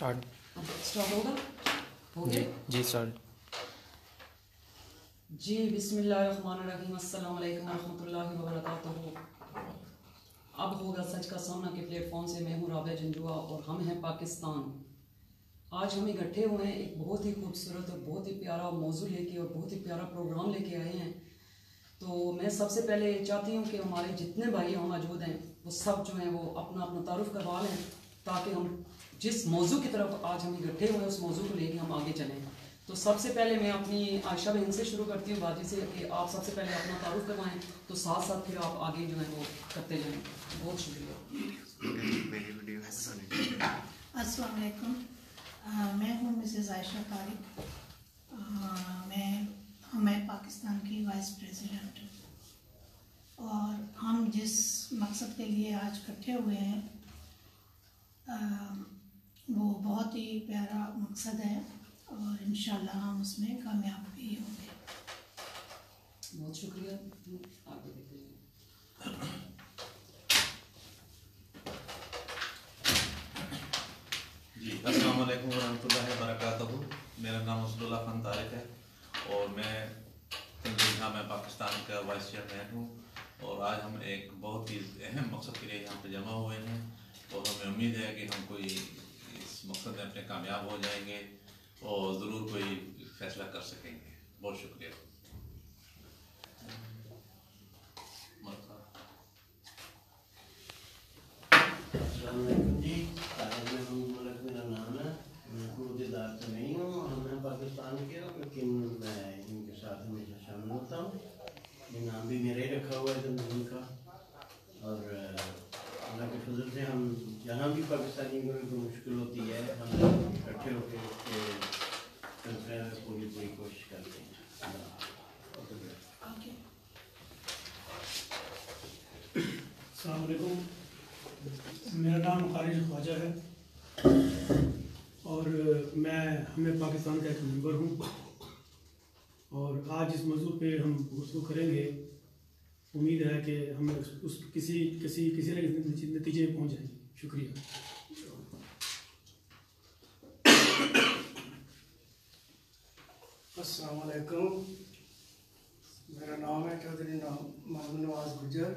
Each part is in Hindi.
स्टार्ट स्टार्ट होगा? हो गया जी स्टार्ट। जी बिस्मिल्लाहिर्रहमानिर्रहीम, अस्सलाम वालेकुम रहमतुल्लाहि व बरकातुहू। अब होगा सच का सामना के प्लेटफॉर्म से मैं हूँ राबिया जंजुआ और हम हैं पाकिस्तान। आज हम इकट्ठे हुए हैं एक बहुत ही खूबसूरत और बहुत ही प्यारा मौजू लेके और बहुत ही प्यारा प्रोग्राम लेके आए हैं। तो मैं सबसे पहले चाहती हूँ कि हमारे जितने भाई यहाँ मौजूद हैं वो सब जो हैं वो अपना अपना तारुफ करवा लें, ताकि हम जिस मौजू की तरफ आज हम इकट्ठे हुए हैं उस मौजू को लेके हम आगे चलें। तो सबसे पहले मैं अपनी आयशा बहन से शुरू करती हूँ बाजी से कि आप सबसे पहले अपना तारुफ करवाएं, तो साथ साथ फिर आप आगे जो है वो करते जाएं। बहुत शुक्रिया। अस्सलाम वालेकुम, मैं हूँ मिसेज़ आयशा तारिक। मैं पाकिस्तान की वाइस प्रेसिडेंट हूँ और हम जिस मकसद के लिए आज इकट्ठे हुए हैं वो बहुत ही प्यारा मकसद है और इंशाल्लाह हम उसमें कामयाब भी होंगे। बहुत शुक्रिया। आगे देखते हैं। जी अस्सलाम वालेकुम रहमतुल्लाहि व बरकातुहू। मेरा नाम असदुल्लाह खान तारिक है और मैं पाकिस्तान का वाइस चेयरमैन हूँ। और आज हम एक बहुत ही अहम मकसद के लिए यहाँ पर जमा हुए हैं और हमें उम्मीद है कि हम कोई इस मकसद में अपने कामयाब हो जाएंगे और ज़रूर कोई फैसला कर सकेंगे। बहुत शुक्रिया। जी, मेरा नाम है। मैं खुदेदार तो नहीं हूँ, मैं पाकिस्तान के हूँ, लेकिन मैं इनके साथ हमेशा शामिल होता हूँ। ये नाम भी मेरा ही रखा हुआ है ज़मीन का। और अल्लाह के फजल से हम जहाँ भी पाकिस्तानियों को कोई मुश्किल होती है हम इकट्ठे होकर कॉन्फ्रेंस में पूरी कोशिश करते हैं। अस्सलाम वालेकुम, मेरा नाम खारिज ख्वाजा है और मैं हमें पाकिस्तान का एक मेंबर हूँ और आज इस मौजू पे हम गुफ्तगू करेंगे। उम्मीद है कि हम उस किसी नतीजे में पहुँच जाएंगे। शुक्रिया। अस्सलाम वालेकुम, मेरा नाम है चौधरी मोहम्मद नवाज गुजर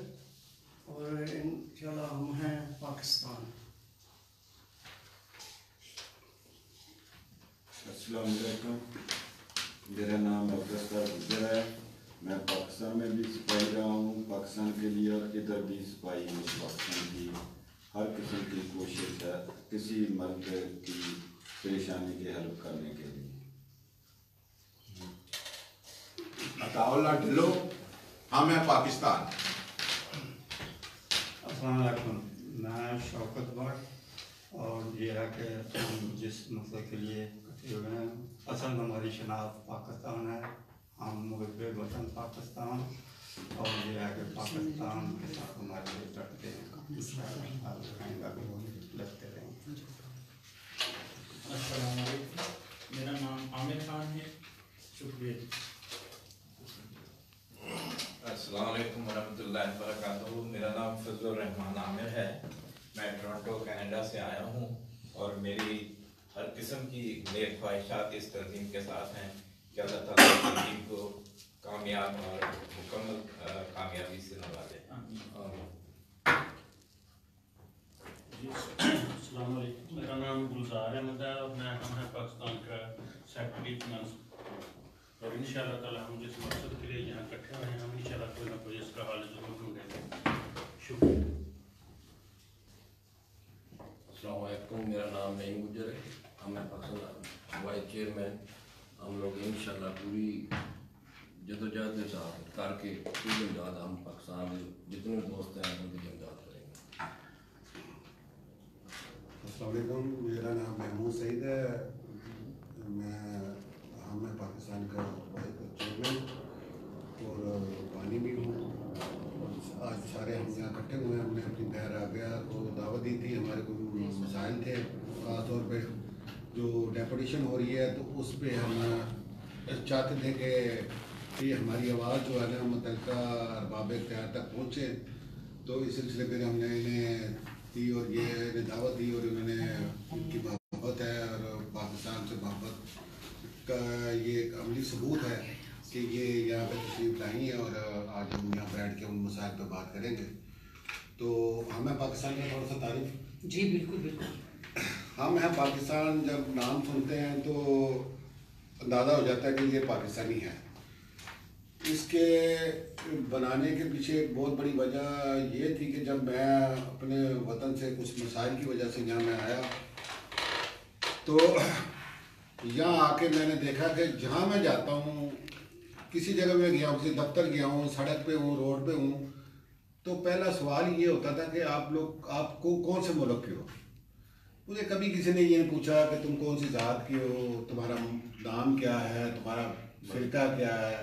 और इंशाल्लाह हम हैं पाकिस्तान। अस्सलाम वालेकुम, मेरा नाम अब्दुल गुजर है। मैं पाकिस्तान में भी सिपाही रहा हूँ, पाकिस्तान के लिए, और इधर भी सिपाही हूँ। पाकिस्तान की हर किस्म की कोशिश है किसी मर्द की परेशानी के हल करने के लिए। अताउल्लाह ढिल्लो, हम हैं पाकिस्तान। अस्सलाम वालेकुम, मैं शौकत भट्ट और ये है कि हम जिस मसले के लिए इकट्ठे हुए हैं, असल हमारी शनाख्त पाकिस्तान है। हम मुहब्ब वतन पाकिस्तान और ये है कि पाकिस्तान के साथ हमारे लिए डटते हैं, आइंदा भी डटते रहेंगे। अस्सलाम वालेकुम, मेरा नाम आमिर खान है। शुक्रिया। अस्सलाम वालेकुम वरहमतुल्लाहि व बरकातुहू। मेरा नाम फजलुर रहमान आमिर है। मैं टोरंटो कनाडा से आया हूँ और मेरी हर किस्म की नेक ख्वाहिशात इस तरजीम के साथ हैं कि अल्लाह ताला इस तरजीम को कामयाब और मुकम्मल कामयाबी से नवाजे। अस्सलाम वालेकुम, मेरा नाम गुलजार अहमद है और मैं हम हैं पाकिस्तान का सेक्रेटरी फिनांस और इंशाअल्लाह ताला हम जिस मकसद के लिए यहाँ इकट्ठे हुए हैं हम इंशाअल्लाह कोई ना कोई इसका हल जरूर ढूंढेंगे। शुक्रिया। अस्सलाम वालेकुम, मेरा नाम नईम गुजर है। हम हैं पाकिस्तान वाइस चेयरमैन। हम लोग इंशाअल्लाह पूरी जदोजहद के साथ करके पूरी इमदाद हम पाकिस्तान के जितने दोस्त हैं उनकी इमदाद करेंगे। अस्सलाम वालेकुम, मेरा नाम महमूद सईद है। मैं पाकिस्तान का वाइस चेयरमैन और वानी भी हूँ। आज सारे हम यहाँ इकट्ठे हुए हैं। हमने अपनी बहन राबिया को दावत दी थी। हमारे कुछ मसाइल थे, ख़ास तौर पे जो डेपुटेशन हो रही है तो उस पर हम चाहते थे कि हमारी आवाज़ जो है ना मुतल्लिका अरबाब इख्तियार तक पहुँचे। तो इस सिलसिले में हमने इन्हें दी और ये दावत दी और उन्होंने उनकी मोहब्बत है ये सबूत है कि ये यहाँ पे तशरीफ लाई हैं और आज हम यहाँ बैठ के उन मसाइल पर बात करेंगे। तो हमें पाकिस्तान का थोड़ा सा तारीफ। जी बिल्कुल बिल्कुल। हम हैं पाकिस्तान, जब नाम सुनते हैं तो अंदाज़ा हो जाता है कि ये पाकिस्तानी है। इसके बनाने के पीछे एक बहुत बड़ी वजह ये थी कि जब मैं अपने वतन से कुछ मसाइल की वजह से यहाँ मैं आया तो यहाँ आके मैंने देखा कि जहाँ मैं जाता हूँ, किसी जगह में गया हूँ, किसी दफ्तर गया हूँ, सड़क पे हूँ, रोड पे हूँ, तो पहला सवाल ये होता था कि आपको कौन से मुल्क के हो। मुझे कभी किसी ने ये नहीं पूछा कि तुम कौन सी ज़ात की हो, तुम्हारा नाम क्या है, तुम्हारा फिरका क्या है।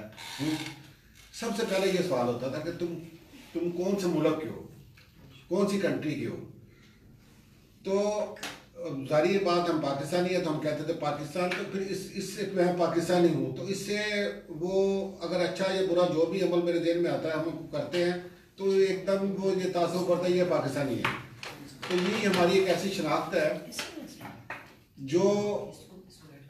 सबसे पहले ये सवाल होता था कि तुम कौन से मुल्क के हो, कौन सी कंट्री के हो। तो जारी बात हम पाकिस्तानी है तो हम कहते थे पाकिस्तान, तो फिर इससे मैं पाकिस्तानी हूँ, तो इससे वो अगर अच्छा या बुरा जो भी अमल मेरे जेल में आता है हम करते हैं तो एकदम वो ये तासुब पड़ता है ये पाकिस्तानी है। तो यही हमारी एक ऐसी शनाख्त है जो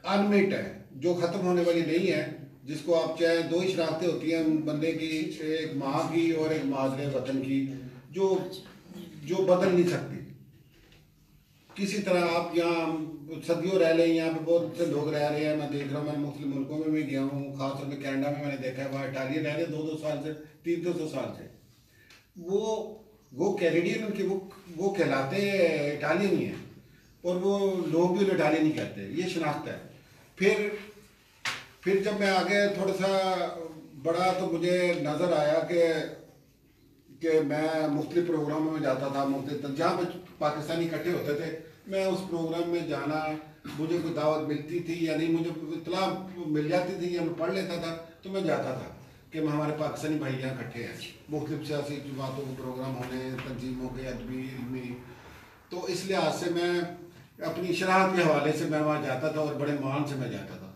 अनमिट है, जो ख़त्म होने वाली नहीं है, जिसको आप चाहे दो ही शनाख्तें होती हैं बंदे की, एक माँ की और एक माजरे वतन की, जो बदल नहीं सकती किसी तरह। आप यहाँ सदियों रह लें, यहाँ पे बहुत से लोग रह रहे हैं, मैं देख रहा हूँ, मैं मुख्तलिफ मुल्कों में भी गया हूँ, खासतौर पर कनाडा में मैंने देखा है, वहाँ इटालियन रह रहे 200 साल से 300 साल से। वो कैनेडियन उनके वो कहलाते इटालियन ही हैं और वो लोग भी उन्हें इटालियन ही कहते हैं, ये शनाख्त है। फिर जब मैं आगे थोड़ा सा बड़ा तो मुझे नज़र आया कि मैं मुख्तलिफ प्रोग्रामों में जाता था, जहाँ पे पाकिस्तानी इकट्ठे होते थे, मैं उस प्रोग्राम में जाना, मुझे कोई दावत मिलती थी या नहीं, मुझे इतला मिल जाती थी या मैं पढ़ लेता था तो मैं जाता था कि हमारे पाकिस्तानी भाई यहाँ इकट्ठे हैं, मुख्तलिफ सियासी बातों के प्रोग्राम होने, तंजीमों के अदबी इल्मी। तो इस लिहाज से मैं अपनी शराहत के हवाले से मैं वहाँ जाता था और बड़े मान से मैं जाता था।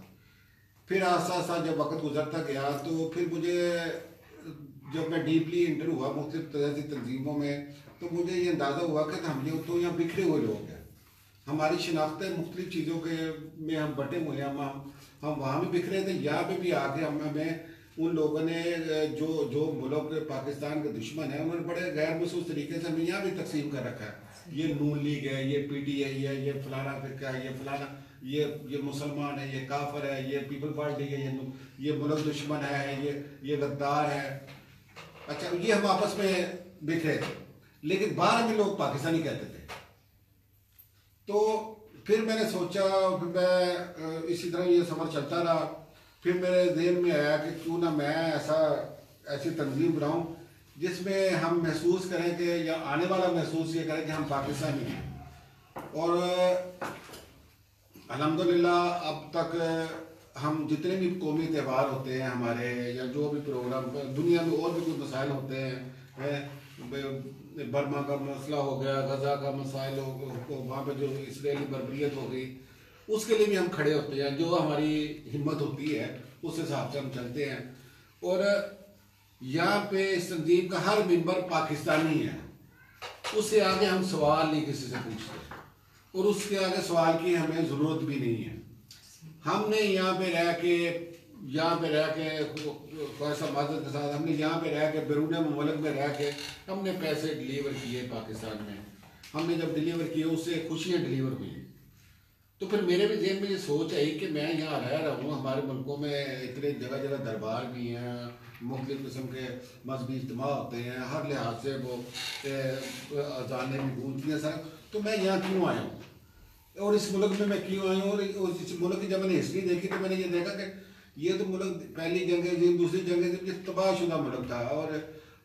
फिर आस्ता आस्ता जब वक्त गुजरता गया तो फिर मुझे जब मैं डीपली इंटर हुआ मुख्तलिफ तरह की तंजीमों में तो मुझे ये अंदाज़ा हुआ कि हम लोग तो यहाँ बिखरे हुए लोग हैं, हमारी शनाख्तें मुख्तलिफ चीज़ों के में हम बटे हुए हैं, हम वहाँ भी बिखरे थे, यहाँ पे भी आके हमें उन लोगों ने जो मुल्क पाकिस्तान के दुश्मन हैं उन्होंने बड़े गैर महसूस तरीके से हमें यहाँ भी तकसीम कर रखा है। ये नून लीग है, ये PTI है, ये फलाना फिरका है, ये फलाना, ये मुसलमान है, ये काफर है, ये पीपल पार्टी है, ये मुल्क दुश्मन है, ये गद्दार है। अच्छा, ये हम आपस में बिखरे थे, लेकिन बाहर हमें लोग पाकिस्तानी कहते थे। तो फिर मैंने सोचा, फिर मैं इसी तरह ये सफ़र चलता रहा। फिर मेरे ज़हन में आया कि क्यों ना मैं ऐसी तंजीम बनाऊं जिसमें हम महसूस करें कि या आने वाला महसूस ये करें कि हम पाकिस्तानी हैं। और अल्हम्दुलिल्लाह अब तक हम जितने भी कौमी त्यौहार होते हैं हमारे, या जो भी प्रोग्राम दुनिया में और भी कुछ मसाइल होते हैं, बर्मा का मसला हो गया, गजा का मसाइल हो, वहाँ पे जो इसराइली बर्बरियत हो गई, उसके लिए भी हम खड़े होते हैं। जो हमारी हिम्मत होती है उस हिसाब से हम चलते हैं। और यहाँ पे इस तंजीम का हर मेंबर पाकिस्तानी है, उससे आगे हम सवाल नहीं किसी से पूछते और उसके आगे सवाल की हमें ज़रूरत भी नहीं है। हमने यहाँ पे रह के कैसा माजर के साथ हमने यहाँ पे रह के बैरून मुल्क में रह के हमने पैसे डिलीवर किए पाकिस्तान में, हमने जब डिलीवर किए उससे खुशियाँ डिलीवर हुई। तो फिर मेरे भी जेब में ये सोच आई कि मैं यहाँ रह रहा हूँ, हमारे मुल्कों में इतने जगह जगह दरबार भी हैं, मुख्तलिफ़ किस्म के मजहबी इज्तिमा होते हैं, हर लिहाज से वो अजानें भी गूंजती हैं सर, तो मैं यहाँ क्यों आया हूँ और इस मुल्क में मैं क्यों आया हूँ। और इस मुल्क की जब मैंने हिस्ट्री देखी तो मैंने ये देखा कि ये तो मुल्क पहली जंग दूसरी जंग तबाहशुदा मुल्क था।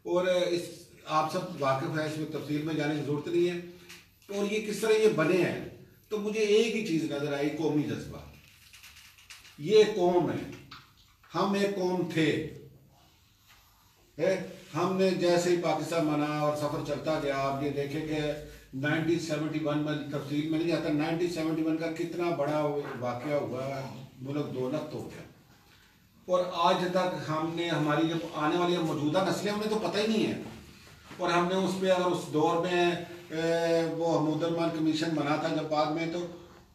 और इस आप सब वाकिफ़ हैं, इसमें तफसील में जाने की ज़रूरत नहीं है। और ये किस तरह ये बने हैं, तो मुझे एक ही चीज़ नज़र आई, कौमी जज्बा। ये कौम है, हम एक कौम थे, हमने जैसे ही पाकिस्तान बना और सफ़र चलता गया, आप ये देखें कि 1971 में तफसील में नहीं आता, 1971 का कितना बड़ा वाक़या हुआ, मुल्क दो नख्त हो गया। और आज तक हमने हमारी जो आने वाली मौजूदा नस्लें उन्हें तो पता ही नहीं है। और हमने उस पर अगर उस दौर में वो हमूदुर्रहमान कमीशन बना था जब बाद में, तो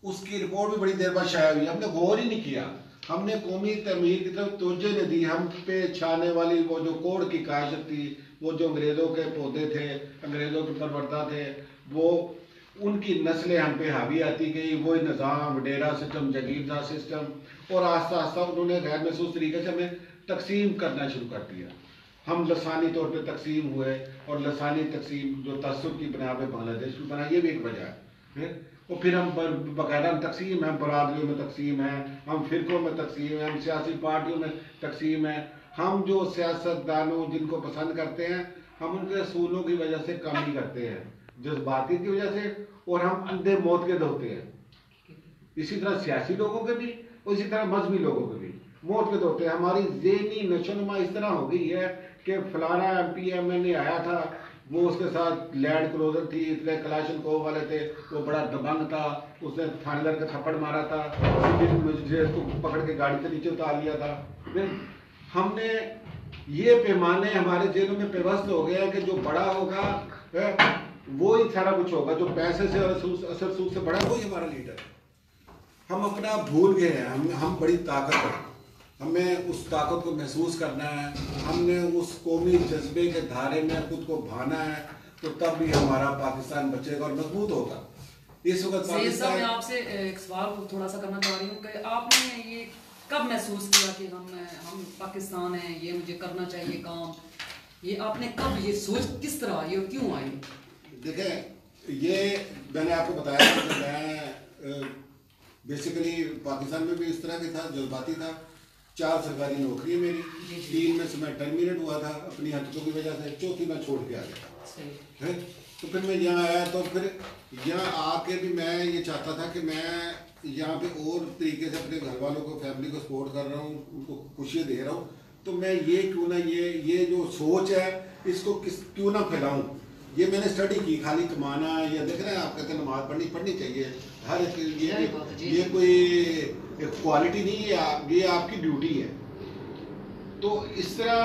उसकी रिपोर्ट भी बड़ी देर बाद शाया हुई, हमने गौर ही नहीं किया। हमने कौमी तमीर की तरफ तवज्जो नहीं दी। हम पे छाने वाली वो जो कोड़ की काशत थी, वो जो अंग्रेज़ों के पौधे थे, अंग्रेज़ों के परवरदा थे, वो उनकी नस्लें हम पे हावी आती गई। वो निज़ाम, डेरा सिस्टम, जागीरदार सिस्टम, और आस्ता आस्ता उन्होंने गैर महसूस तरीके से हमें तकसीम करना शुरू कर दिया। हम लसानी तौर पे तकसीम हुए, और लसानी तकसीम जो तअस्सुब की बना पे बांग्लादेश में बना, ये भी एक वजह है। और फिर हम बाकायदा तकसीम है, बरादरियों में तकसीम है, हम फिरकों में तकसीम है, हम सियासी पार्टियों में तकसीम है। हम जो सियासतदानों जिनको पसंद करते हैं, हम उनके असूलों की वजह से कम ही करते हैं, जज्बाती की वजह से, और हम अंधे मौत के होते हैं। इसी तरह सियासी लोगों के भी, और इसी तरह मजहबी लोगों के भी मौत के होते हैं। हमारी ज़हनी नशोनुमा इस तरह हो गई है कि फलाना MP MLA आया था, वो उसके साथ लैंड क्रूजर थी, इतने कलाशनकोव वाले थे, वो बड़ा दबंग था, उसने थानेदार का थप्पड़ मारा था, मजिस्ट्रेट को पकड़ के गाड़ी से नीचे उतार लिया था। हमने ये पैमाने हमारे जेलों में पेवस्त हो गए हैं कि जो बड़ा होगा वो ही सारा कुछ होगा, जो पैसे से और असर सूद से बड़ा वही हमारा लीडर। हम अपना भूल गए हैं। हम बड़ी ताकत है, हमें उस ताकत को महसूस करना है, हमने उस कौमी जज्बे के धारे में खुद को भाना है, तो तब भी हमारा पाकिस्तान बचेगा और मजबूत होगा। इस वक्त पाकिस्तान, मैं आपसे एक सवाल थोड़ा सा करना चाह रही हूँ कि आपने ये कब महसूस किया कि हम पाकिस्तान हैं, ये मुझे करना चाहिए काम, ये आपने कब ये सोच किस तरह ये क्यों आई? देखें, ये मैंने आपको बताया कि मैं बेसिकली पाकिस्तान में भी इस तरह की था, जज्बाती था। 4 सरकारी नौकरी है मेरी, 3 में से मैं टर्मिनेट हुआ था अपनी हरकतों की वजह से, 4थी मैं छोड़ के आ गया था। तो फिर मैं यहाँ आया, तो फिर यहाँ आके भी मैं ये चाहता था कि मैं यहाँ पे और तरीके से अपने घर वालों को, फैमिली को सपोर्ट कर रहा हूँ, उनको खुशियाँ दे रहा हूँ, तो मैं ये क्यों ना ये जो सोच है इसको क्यों ना फैलाऊँ। ये मैंने स्टडी की, खाली कमाना, ये देख रहे हैं आप कहते हैं नमाज पढ़नी चाहिए हर ये कोई क्वालिटी नहीं है, ये आपकी ड्यूटी है। तो इस तरह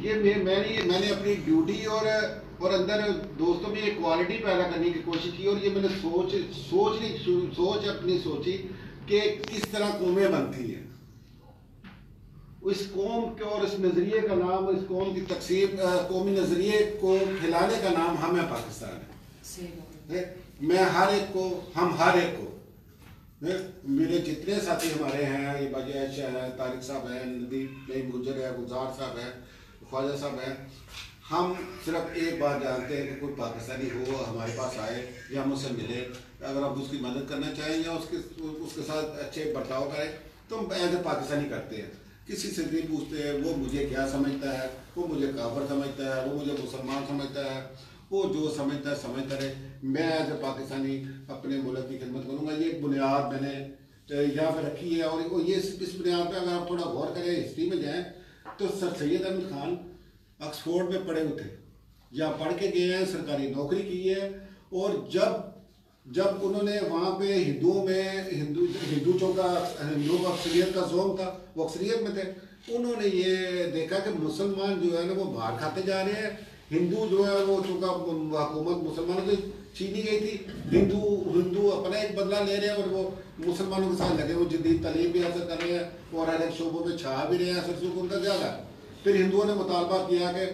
ये मैंने अपनी ड्यूटी और अंदर दोस्तों में एक क्वालिटी पैदा करने की कोशिश की, और ये मैंने सोच अपनी सोची कि किस तरह कौमें बनती हैं। इस कौम के और इस नज़रिए का नाम, इस कौम की तकसीम, कौमी नज़रिए को फैलाने का नाम हम है पाकिस्तान है। मैं हर एक को, हम हर एक को, मेरे जितने साथी हमारे हैं, ये बाजिया शाह है, तारिक साहब हैं, नदीम गुजर है, गुलजार साहब है, ख्वाजा साहब हैं, हम सिर्फ एक बात जानते हैं कि कोई पाकिस्तानी हो हमारे पास आए या मुझसे मिले, अगर आप उसकी मदद करना चाहें या उसके साथ अच्छे बर्ताव करें, तो हम एज ए पाकिस्तानी करते हैं। किसी से नहीं पूछते हैं वो मुझे क्या समझता है, वो मुझे काफिर समझता है, वो मुझे मुसलमान समझता है, वो जो समझता है समझता रहे। मैं एज ए पाकिस्तानी अपने मुल्क की खिदमत करूँगा। ये एक बुनियाद मैंने यहाँ पर रखी है, और ये इस बुनियाद पर अगर आप थोड़ा गौर करें, हिस्ट्री में जाएँ, तो सर सैयद अहमद खान ऑक्सफोर्ड में पढ़े हुए थे, यहाँ पढ़ के गए हैं, सरकारी नौकरी की है, और जब उन्होंने वहाँ पे हिंदुओं का अक्सरियत का जोम था, वो अक्सरियत में थे, उन्होंने ये देखा कि मुसलमान जो है ना वो बाहर खाते जा रहे हैं, हिंदू जो है वो चूँकि हुकूमत मुसलमानों से छीनी गई थी, हिंदू अपना एक बदला ले रहे हैं, और वो मुसलमानों के साथ लगे, वो जदीद तालीम भी हासिल कर रहे हैं, और हर एक शोबों में छा भी रहे हैं, असर सुख उनका ज़्यादा। फिर हिंदुओं ने मुतालबा किया कि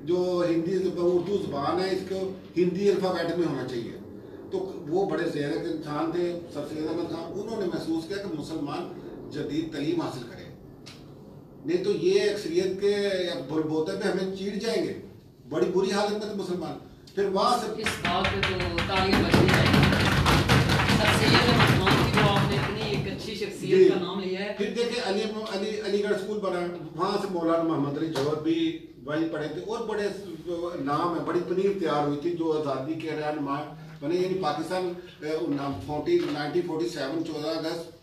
जो उर्दू ज़बान है इसको हिंदी अल्फ़ाबेट में होना चाहिए। तो वो बड़े ज़हन के इंसान थे सर सैयद अहमद खान, उन्होंने महसूस किया कि मुसलमान जदीद तालीम हासिल करें, नहीं तो ये अक्सरियत के बुलबोते पे हमें चीड़ जाएंगे, बड़ी बुरी हालत में थे मुसलमान। फिर वहाँ से इस बात पे तो तालियां बजनी चाहिए। सर सैयद अहमद खान की जो आपने इतनी एक अच्छी शख्सियत का नाम लिया है। फिर देखिए अलीगढ़ स्कूल बना, वहाँ से मौलाना मोहम्मद अली जौहर भी वहीं पढ़े थे, और बड़े नाम है, बड़ी पनीर तैयार हुई थी जो आज़ादी के रहनुमा बने। यानी पाकिस्तान 1947 14 अगस्त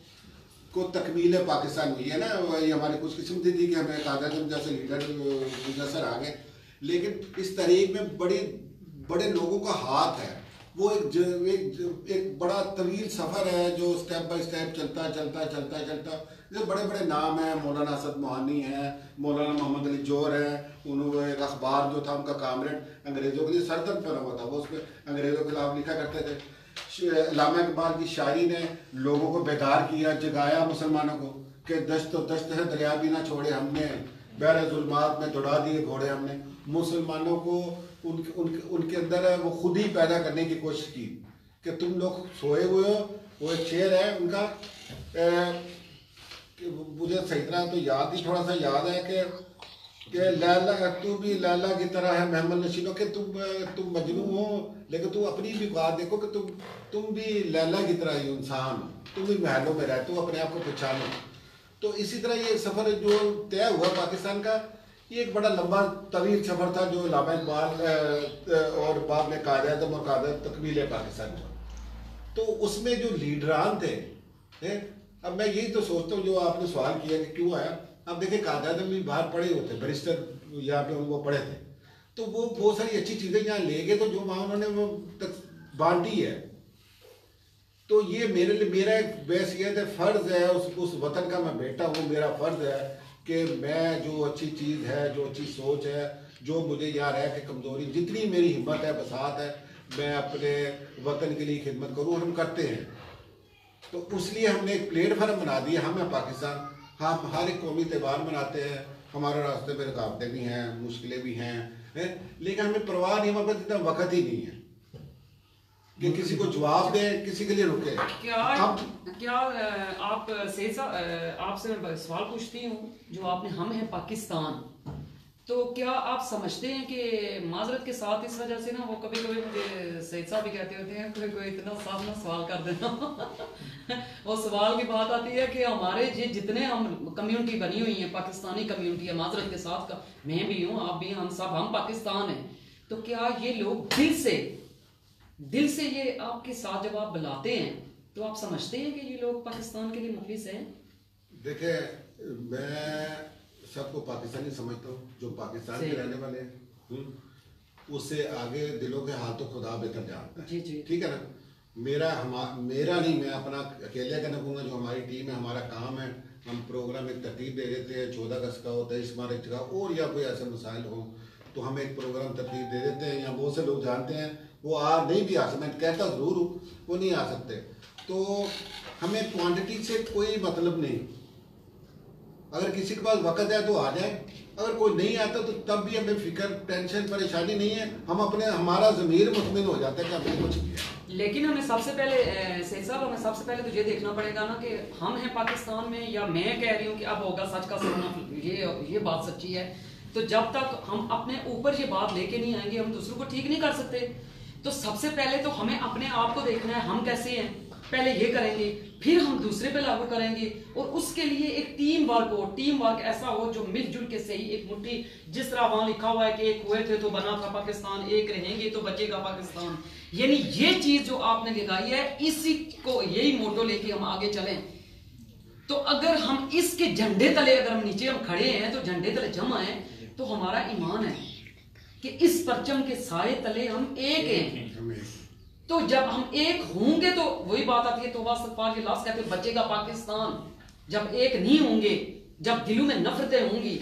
को तकमील पाकिस्तान हुई है ना। ये हमारी खुशकिस्मती थी कि हमें कागज जैसे लीडर मुयसर आ गए, लेकिन इस तरीक में बड़े लोगों का हाथ है। वो एक बड़ा तवील सफ़र है जो स्टेप बाय स्टेप चलता जो बड़े बड़े नाम हैं, मौलाना असद मोहानी हैं, मौलाना मोहम्मद अली जौहर हैं, उन्होंने एक अखबार जो था उनका कामरेड अंग्रेज़ों के लिए सरदर्द बना हुआ था, वो उसमें अंग्रेज़ों के खिलाफ लिखा करते थे। अल्लामा इकबाल की शायरी ने लोगों को बेदार किया, जगाया मुसलमानों को कि दश्त है दरिया भी ना छोड़े हमने, बहरे जुल्मात में दौड़ा दिए घोड़े हमने। मुसलमानों को उनके अंदर है वो खुद ही पैदा करने की कोशिश की कि तुम लोग सोए हुए हो। वो एक शेर है उनका, मुझे सही तरह तो याद ही थोड़ा सा याद है कि लैला तू भी लैला की तरह है महमद नशीनों के, तुम मजनू हो लेकिन तुम अपनी भी बात देखो कि तुम भी लैला की तरह ही इंसान हो, तुम भी महलों में रहते हो, अपने आप को पहचानो। तो इसी तरह ये सफ़र जो तय हुआ पाकिस्तान का, ये एक बड़ा लंबा तवील सफ़र था जो अल्लामा इकबाल और बाद में कायद-ए-आज़म और कायद तकमील पाकिस्तान हुआ। तो उसमें जो लीडरान थे, अब मैं यही तो सोचता हूँ जो आपने सवाल किया कि क्यों आया। अब देखिए कायद-ए-आज़म भी बाहर पढ़े होते, बैरिस्टर यहाँ पे वो पढ़े थे, तो वो बहुत सारी अच्छी चीज़ें यहाँ ले गए, तो जो वहाँ उन्होंने वो तक बांटी है। तो ये मेरे लिए मेरा एक बैसियत है, फ़र्ज़ है, उस वतन का मैं बेटा हूँ, मेरा फ़र्ज़ है कि मैं जो अच्छी चीज़ है, जो अच्छी सोच है, जो मुझे यहाँ रह के कमज़ोरी, जितनी मेरी हिम्मत है, बसात है, मैं अपने वतन के लिए खिदमत करूँ, हम करते हैं। तो इसलिए हमने एक प्लेटफार्म बना दिया, हम हैं पाकिस्तान, हम हर एक कौमी त्यौहार मनाते हैं, हमारे रास्ते में रुकावटें भी हैं, मुश्किलें भी हैं, लेकिन हमें परवाह नहीं, हमारे पास इतना वक्त ही नहीं है कि किसी को जवाब दें, किसी के लिए रुके। क्या आप सैयद साहब, आपसे मैं सवाल पूछती हूँ, जो आपने हम हैं पाकिस्तान, तो क्या आप समझते हैं कि माजरत के साथ इस वजह से ना वो कभी कभी मुझे सैयद साहब भी कहते होते हैं कोई इतना साफ ना सवाल कर देना वो सवाल की बात आती है कि हमारे जितने हम कम्युनिटी बनी हुई है, पाकिस्तानी कम्युनिटी है, माजरत के साथ का मैं भी हूँ, आप भी, हम सब, हम पाकिस्तान हैं, तो क्या ये लोग दिल से ये आपके साथ जब आप बुलाते हैं तो आप समझते हैं कि ये लोग पाकिस्तान के लिए मुखलिस हैं? देखिए, मैं सबको पाकिस्तानी समझता हूँ, जो पाकिस्तान के रहने वाले हैं, उससे आगे दिलों के हाल तो खुदा बेहतर जानता है। ठीक है ना, मेरा नहीं, मैं अपना अकेले कहना कहूँगा, जो हमारी टीम है, हमारा काम है, हम प्रोग्राम एक तरतीब दे देते हैं, 14 अगस्त का हो, 23 मार्च का, और या कोई ऐसे मसाइल हो तो हम एक प्रोग्राम तरतीब दे देते हैं। या बहुत से लोग जानते हैं वो नहीं भी आ सकते, मैं कहता ज़रूर हूँ, वो नहीं आ सकते, तो हमें क्वांटिटी से कोई मतलब नहीं। अगर किसी के पास वक्त है तो आ जाए, अगर कोई नहीं आता तो तब भी हमें फिक्र, टेंशन, परेशानी नहीं है, हम हमारा ज़मीर मुतमिन हो जाता है कि हमने कुछ किया। लेकिन हमें सबसे पहले सैयद साहब, हमें सबसे पहले तो ये देखना पड़ेगा ना कि हम हैं पाकिस्तान में, या मैं कह रही हूँ कि अब होगा सच का सामना, ये बात सच्ची है। तो जब तक हम अपने ऊपर ये बात लेके नहीं आएंगे, हम दूसरों को ठीक नहीं कर सकते। तो सबसे पहले तो हमें अपने आप को देखना है, हम कैसे हैं, पहले ये करेंगे, फिर हम दूसरे पे लागू करेंगे। और उसके लिए एक टीम वर्क ऐसा हो जो मिलजुल के सही, एक मुट्ठी, जिस तरह वहां लिखा हुआ है कि एक हुए थे तो बना था पाकिस्तान, एक रहेंगे तो बचेगा पाकिस्तान, यानी ये चीज जो आपने लगाई है, इसी को, यही मोटो लेके हम आगे चलें। तो अगर हम इसके झंडे तले, अगर हम नीचे हम खड़े हैं तो झंडे तले जमा है, तो हमारा ईमान है कि इस परचम के साए तले हम एक हैं। तो जब हम एक होंगे तो वही बात आती है, तौबा इस्तग़फ़ार के लफ्ज़ कहते हैं बचेगा पाकिस्तान। जब एक नहीं होंगे, जब दिलों में नफरतें होंगी,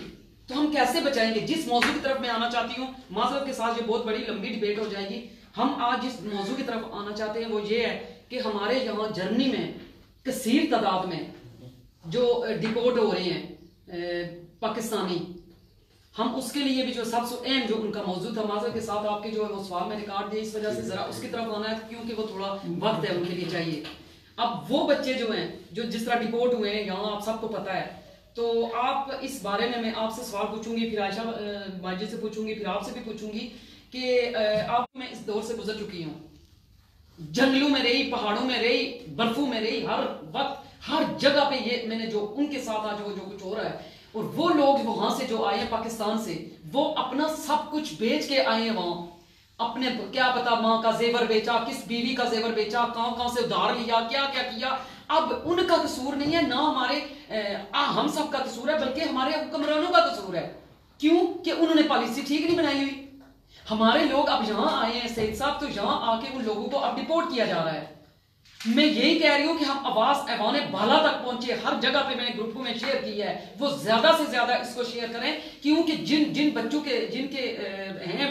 तो हम कैसे बचाएंगे? जिस मौजू की तरफ मैं आना चाहती हूँ, माज़रत के साथ ये बहुत बड़ी लंबी डिबेट हो जाएगी, हम आज जिस मौजू की तरफ आना चाहते हैं वो ये है कि हमारे यहाँ जर्मनी में कसीर तादाद में जो डिपोर्ट हो रहे हैं पाकिस्तानी, हम उसके लिए भी जो सबसे अहम जो उनका मौजूद था, माज़रत के साथ आपके जो वो सवाल में रिकॉर्ड दिए, इस वजह से जरा उसकी तरफ आना है क्योंकि वो थोड़ा वक्त है उनके लिए चाहिए। अब वो बच्चे जो हैं, जो जिस तरह डिपोर्ट हुए हैं यहाँ, आप सबको पता है, तो आप इस बारे में मैं आपसे सवाल पूछूंगी, फिर आयशा माजी से पूछूंगी, फिर आपसे भी पूछूंगी कि आप, मैं इस दौर से गुजर चुकी हूँ, जंगलों में रही, पहाड़ों में रही, बर्फों में रही, हर वक्त हर जगह पे ये मैंने जो उनके साथ आज जो कुछ हो रहा है, और वो लोग वहां से जो आए हैं पाकिस्तान से, वो अपना सब कुछ बेच के आए हैं वहां, अपने क्या पता माँ का जेवर बेचा, किस बीवी का जेवर बेचा, कहां से उधार लिया, क्या क्या किया। अब उनका कसूर नहीं है, ना हमारे हम सब का कसूर है, बल्कि हमारे हुक्मरानों का कसूर है। क्यों? कि उन्होंने पॉलिसी ठीक नहीं बनाई हुई। हमारे लोग अब यहाँ आए हैं सैयद साहब, तो यहाँ आके उन लोगों को अब डिपोर्ट किया जा रहा है। मैं यही कह रही हूँ कि हम आवाज ऐवाने बाला तक पहुंचे, हर जगह पे मैंने ग्रुपों में शेयर किया है, वो ज्यादा से ज्यादा इसको शेयर करें, क्योंकि जिन बच्चों के, जिनके हैं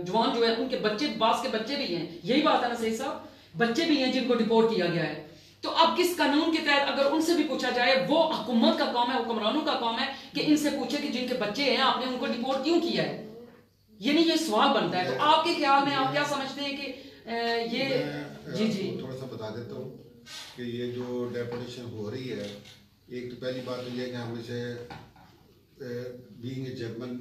जवान जो है, उनके बच्चे, बास के बच्चे भी हैं, यही बात है ना सैयद साहब, बच्चे भी हैं जिनको डिपोर्ट किया गया है। तो अब किस कानून के तहत अगर उनसे भी पूछा जाए, वो हुकूमत का काम है, हुक्मरानों का काम है कि इनसे पूछे कि जिनके बच्चे हैं आपने उनको डिपोर्ट क्यों किया है, ये नहीं, ये सवाल बनता है। तो आपके ख्याल में आप क्या समझते हैं कि ये जी थोड़ा सा बता देता हूँ कि ये जो डेपोटेशन हो रही है, एक तो पहली बात तो ये कि हम इसे बीइंग ए जर्मन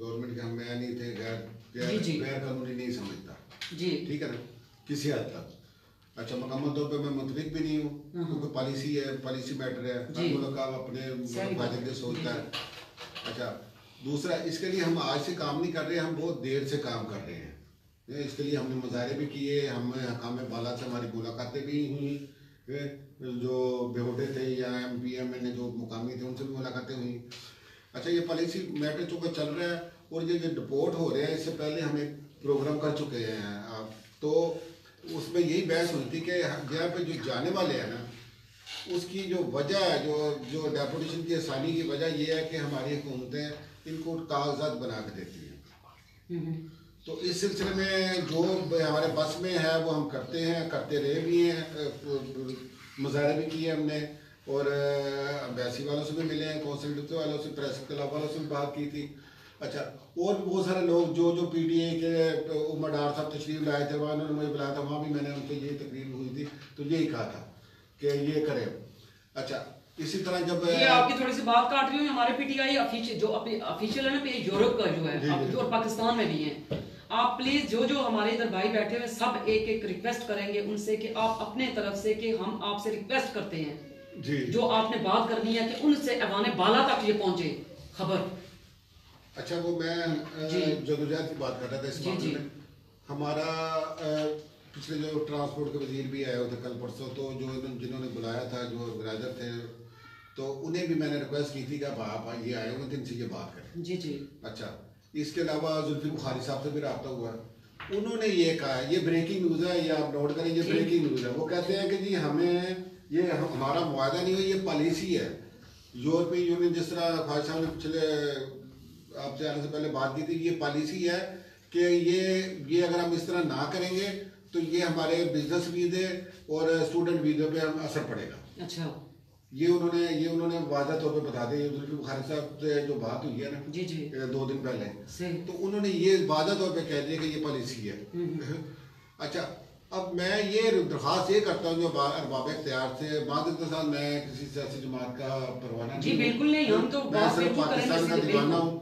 गवर्नमेंट के हम नहीं थे, गैर कानूनी नहीं समझता जी, ठीक है ना, किसी हद तक। अच्छा, मुकम्मल तौर पे मैं मुतफिक भी नहीं हूँ, क्योंकि पॉलिसी है, पॉलिसी मैटर है, हर मुल्क का अपने फायदे के लिए सोचता है। अच्छा, दूसरा, इसके लिए हम आज से काम नहीं कर रहे, हम बहुत देर से काम कर रहे हैं। इसके लिए हमने मुजाहरे भी किए, हमें हकाम बाला से हमारी मुलाकातें भी हुई, जो बेहोडे थे या MPM जो मुकामी थे उनसे भी मुलाकातें हुई। अच्छा, ये पॉलिसी मैटर चूँकि चल रहा है और ये जो डिपोर्ट हो रहे हैं, इससे पहले हम एक प्रोग्राम कर चुके हैं, तो उसमें यही बहस हुई थी कि यहाँ पे जो जाने वाले हैं ना, उसकी जो वजह है, जो डेपोटेशन की आसानी की वजह ये है कि हमारी हुकूमतें इनको कागजात बना के देती हैं। तो इस सिलसिले में जो हमारे बस में है वो हम करते हैं, करते रहे भी हैं, मुजाहरे भी किए हमने, और एम्बेसी वालों से भी मिले हैं, कौंसलेट वालों से, प्रेस क्लब वालों से भी बात की थी। अच्छा, और भी बहुत सारे लोग जो PTA के उमर डार साहब तशरीफ लाए थे, वहाँ उन्होंने मुझे बुलाया था, वहाँ भी मैंने उनसे ये तकरीर हुई थी, तो यही कहा था कि ये करें। अच्छा, इसी तरह जब ये आपकी थोड़ी सी बात काट रही हूँ, हमारे PTI ऑफिशियल है ना, यूरोप का जो है और पाकिस्तान में भी है, आप प्लीज जो हमारे इधर भाई बैठे हुए सब एक रिक्वेस्ट करेंगे उनसे कि आप अपने तरफ से कि हम आपसे रिक्वेस्ट करते हैं जी, जो आपने बात करनी है कि उनसे ऐवान बाला तक ये पहुंचे खबर। अच्छा, वो मैं जदोजहद की बात कर रहा था इस मामले में। हमारा पिछले जो ट्रांसपोर्ट के वजीर भी आए हुए थे कल परसों, तो जो जिन्होंने बुलाया था, जो ऑर्गेनाइजर थे, तो उन्हें भी मैंने रिक्वेस्ट की थी कि आप ये आए हुए थे, इनसे ये बात करें। जी जी। अच्छा, इसके अलावा जुल्फिकार बुखारी साहब से भी रब्ता हुआ, उन्होंने ये कहा, ये ब्रेकिंग न्यूज़ है, ये आप नोट करें, ये ब्रेकिंग न्यूज़ है। वो कहते हैं कि जी हमें ये हमारा मुआहदा नहीं है, ये पॉलिसी है। यूरोपीय यूनियन, जिस तरह ख्वाजा साहब ने पिछले आपसे आने से पहले बात की थी, ये पॉलिसी है कि ये अगर हम इस तरह ना करेंगे तो ये हमारे बिजनेस वीज़े और स्टूडेंट वीज़े पे हम असर पड़ेगा। अच्छा, ये उन्होंने वादा तौर पे बता दिया। जुल्फिकार बुखारी साहब से जो बात हुई है ना जी जी 2 दिन पहले, तो उन्होंने ये वादा तौर पे कह दिया कि ये पॉलिसी है। अच्छा, अब मैं ये दरख्वास्त ये करता हूँ जो अरबाब इख्तियार से, मादक के साथ मैं किसी सियासी जमात का परवाना जी बिल्कुल नहीं, हम तो मैं सिर्फ पाकिस्तान का दीवाना हूँ।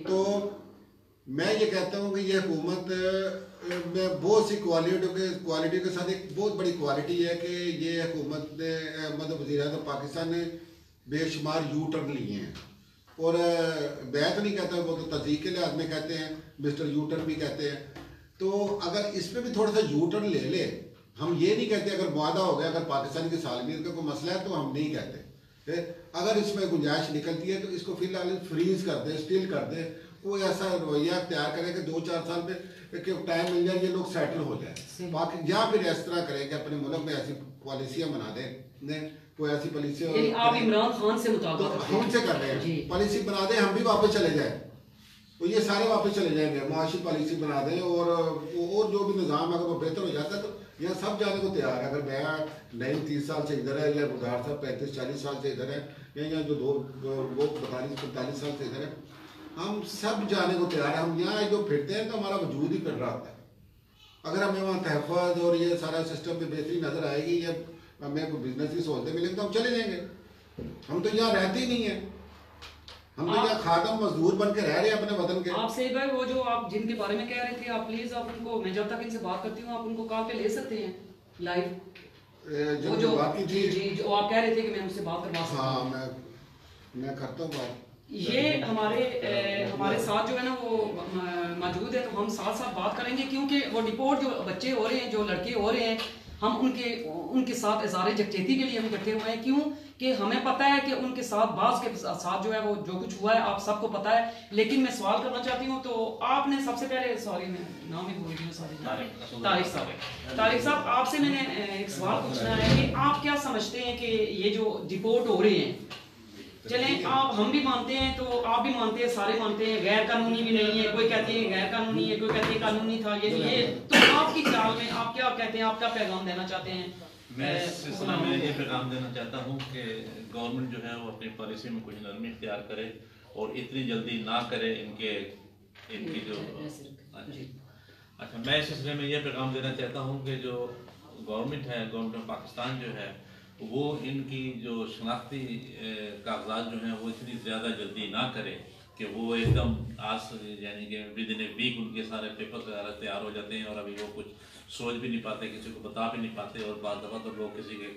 तो मैं ये कहता हूँ कि ये हुकूमत में बहुत सी क्वालिटी के साथ एक बहुत बड़ी क्वालिटी है कि ये हुकूमत ने, मतलब वज़ीर-ए-आज़म पाकिस्तान ने बेशुमार यू टर्न लिए हैं, और मैं तो नहीं कहता, वो तो तस्दीक के लिहाज में कहते हैं, मिस्टर यू टर्न भी कहते हैं। तो अगर इसमें भी थोड़ा सा यू टर्न ले, हम ये नहीं कहते अगर वादा हो गया, अगर पाकिस्तान की सालगिरह का कोई मसला है तो हम नहीं कहते, अगर इसमें गुंजाइश निकलती है तो इसको फिलहाल फ्रीज कर दे, स्टिल कर दे, कोई ऐसा रवैया तैयार करे कि 2-4 साल में टाइम मिल जाए, ये लोग सेटल हो जाए, बाकी या फिर इस तरह करें कि अपने मुल्क में ऐसी पॉलिसियाँ बना दें, कोई ऐसी पॉलिसी आप इमरान खान से मुताबिक हमसे कर रहे हैं, पॉलिसी बना दें, हम भी वापस चले जाए, तो ये सारे वापस चले जाएंगे, मुआशी पॉलिसी बना दें, और जो भी निज़ाम अगर वो बेहतर हो जाता है तो यहाँ सब जाने को तैयार है। अगर मैं नहीं 30 साल से इधर है, या गुजार साहब 35-40 साल से इधर है, या यहाँ जो वो 45 साल से इधर है, हम सब जाने को तैयार है। हम यहाँ जो फिरते हैं तो हमारा वजूद ही फिर रहा होता है। अगर हमें वहाँ तहफ़्फ़ुज़ और ये सारा सिस्टम में बेहतरी नज़र आएगी, या हमें कोई बिजनेस की सहूलतें मिलेंगी तो हम चले जाएंगे। हम तो यहाँ रहते ही नहीं है, हम तो यहाँ खादम मजदूर बन के रह रहे हैं अपने वतन के। आप सही भाई, वो जो आप जिनके बारे में कह रहे थे, आप प्लीज आप उनको, मैं जब तक इनसे बात करती हूँ आप उनको कॉल पे ले सकते हैं लाइव, वो जो बात की थी, जी जो आप कह रहे थे कि मैं उनसे बात करवा सकता हूँ। हाँ, मैं करता हूँ बात। ये हमारे साथ जो है ना वो मौजूद है, तो हम साथ साथ बात करेंगे, क्योंकि वो डिपोर्ट जो बच्चे हो रहे हैं, जो लड़के हो रहे हैं, हम उनके साथ इज़हार यकजहती के लिए हम इकट्ठे हुए हैं। क्यों कि हमें पता है कि उनके साथ बास के साथ जो है वो जो कुछ हुआ है आप सबको पता है, लेकिन मैं सवाल करना चाहती हूँ। तो आपने सबसे पहले, सॉरी मैं नाम ही भूल गई, सॉरी, तारिक साहब आपसे मैंने एक सवाल पूछना है कि आप क्या समझते हैं कि ये जो डिपोर्ट हो रहे हैं, चलें आप हम भी मानते हैं तो आप भी मानते हैं, सारे मानते हैं, गैर कानूनी भी नहीं है, कोई कहते हैं गैर कानूनी है, कोई कहते हैं कानूनी था, ये तो आपकी ख्याल में आप क्या कहते हैं, आप क्या पैगाम देना चाहते हैं मैं इस सिलसिले में ये पैगाम देना चाहता हूँ कि गवर्नमेंट जो है वो अपनी पॉलिसी में कुछ नरमी इख्तियार करे और इतनी जल्दी ना करे इनकी जो अच्छा, मैं इस सिलसिले में ये पैगाम देना चाहता हूँ कि जो गवर्नमेंट है, गवर्नमेंट ऑफ पाकिस्तान जो है वो इनकी जो शनाख्ती कागजात जो हैं वो इतनी ज़्यादा जल्दी ना करे कि वो एकदम आज यानी कि विद इन ए वीक उनके सारे पेपर्स वगैरह तैयार हो जाते हैं और अभी वो कुछ सोच भी नहीं पाते, किसी को बता भी नहीं पाते। और बाद दफ़ा तो लोग किसी के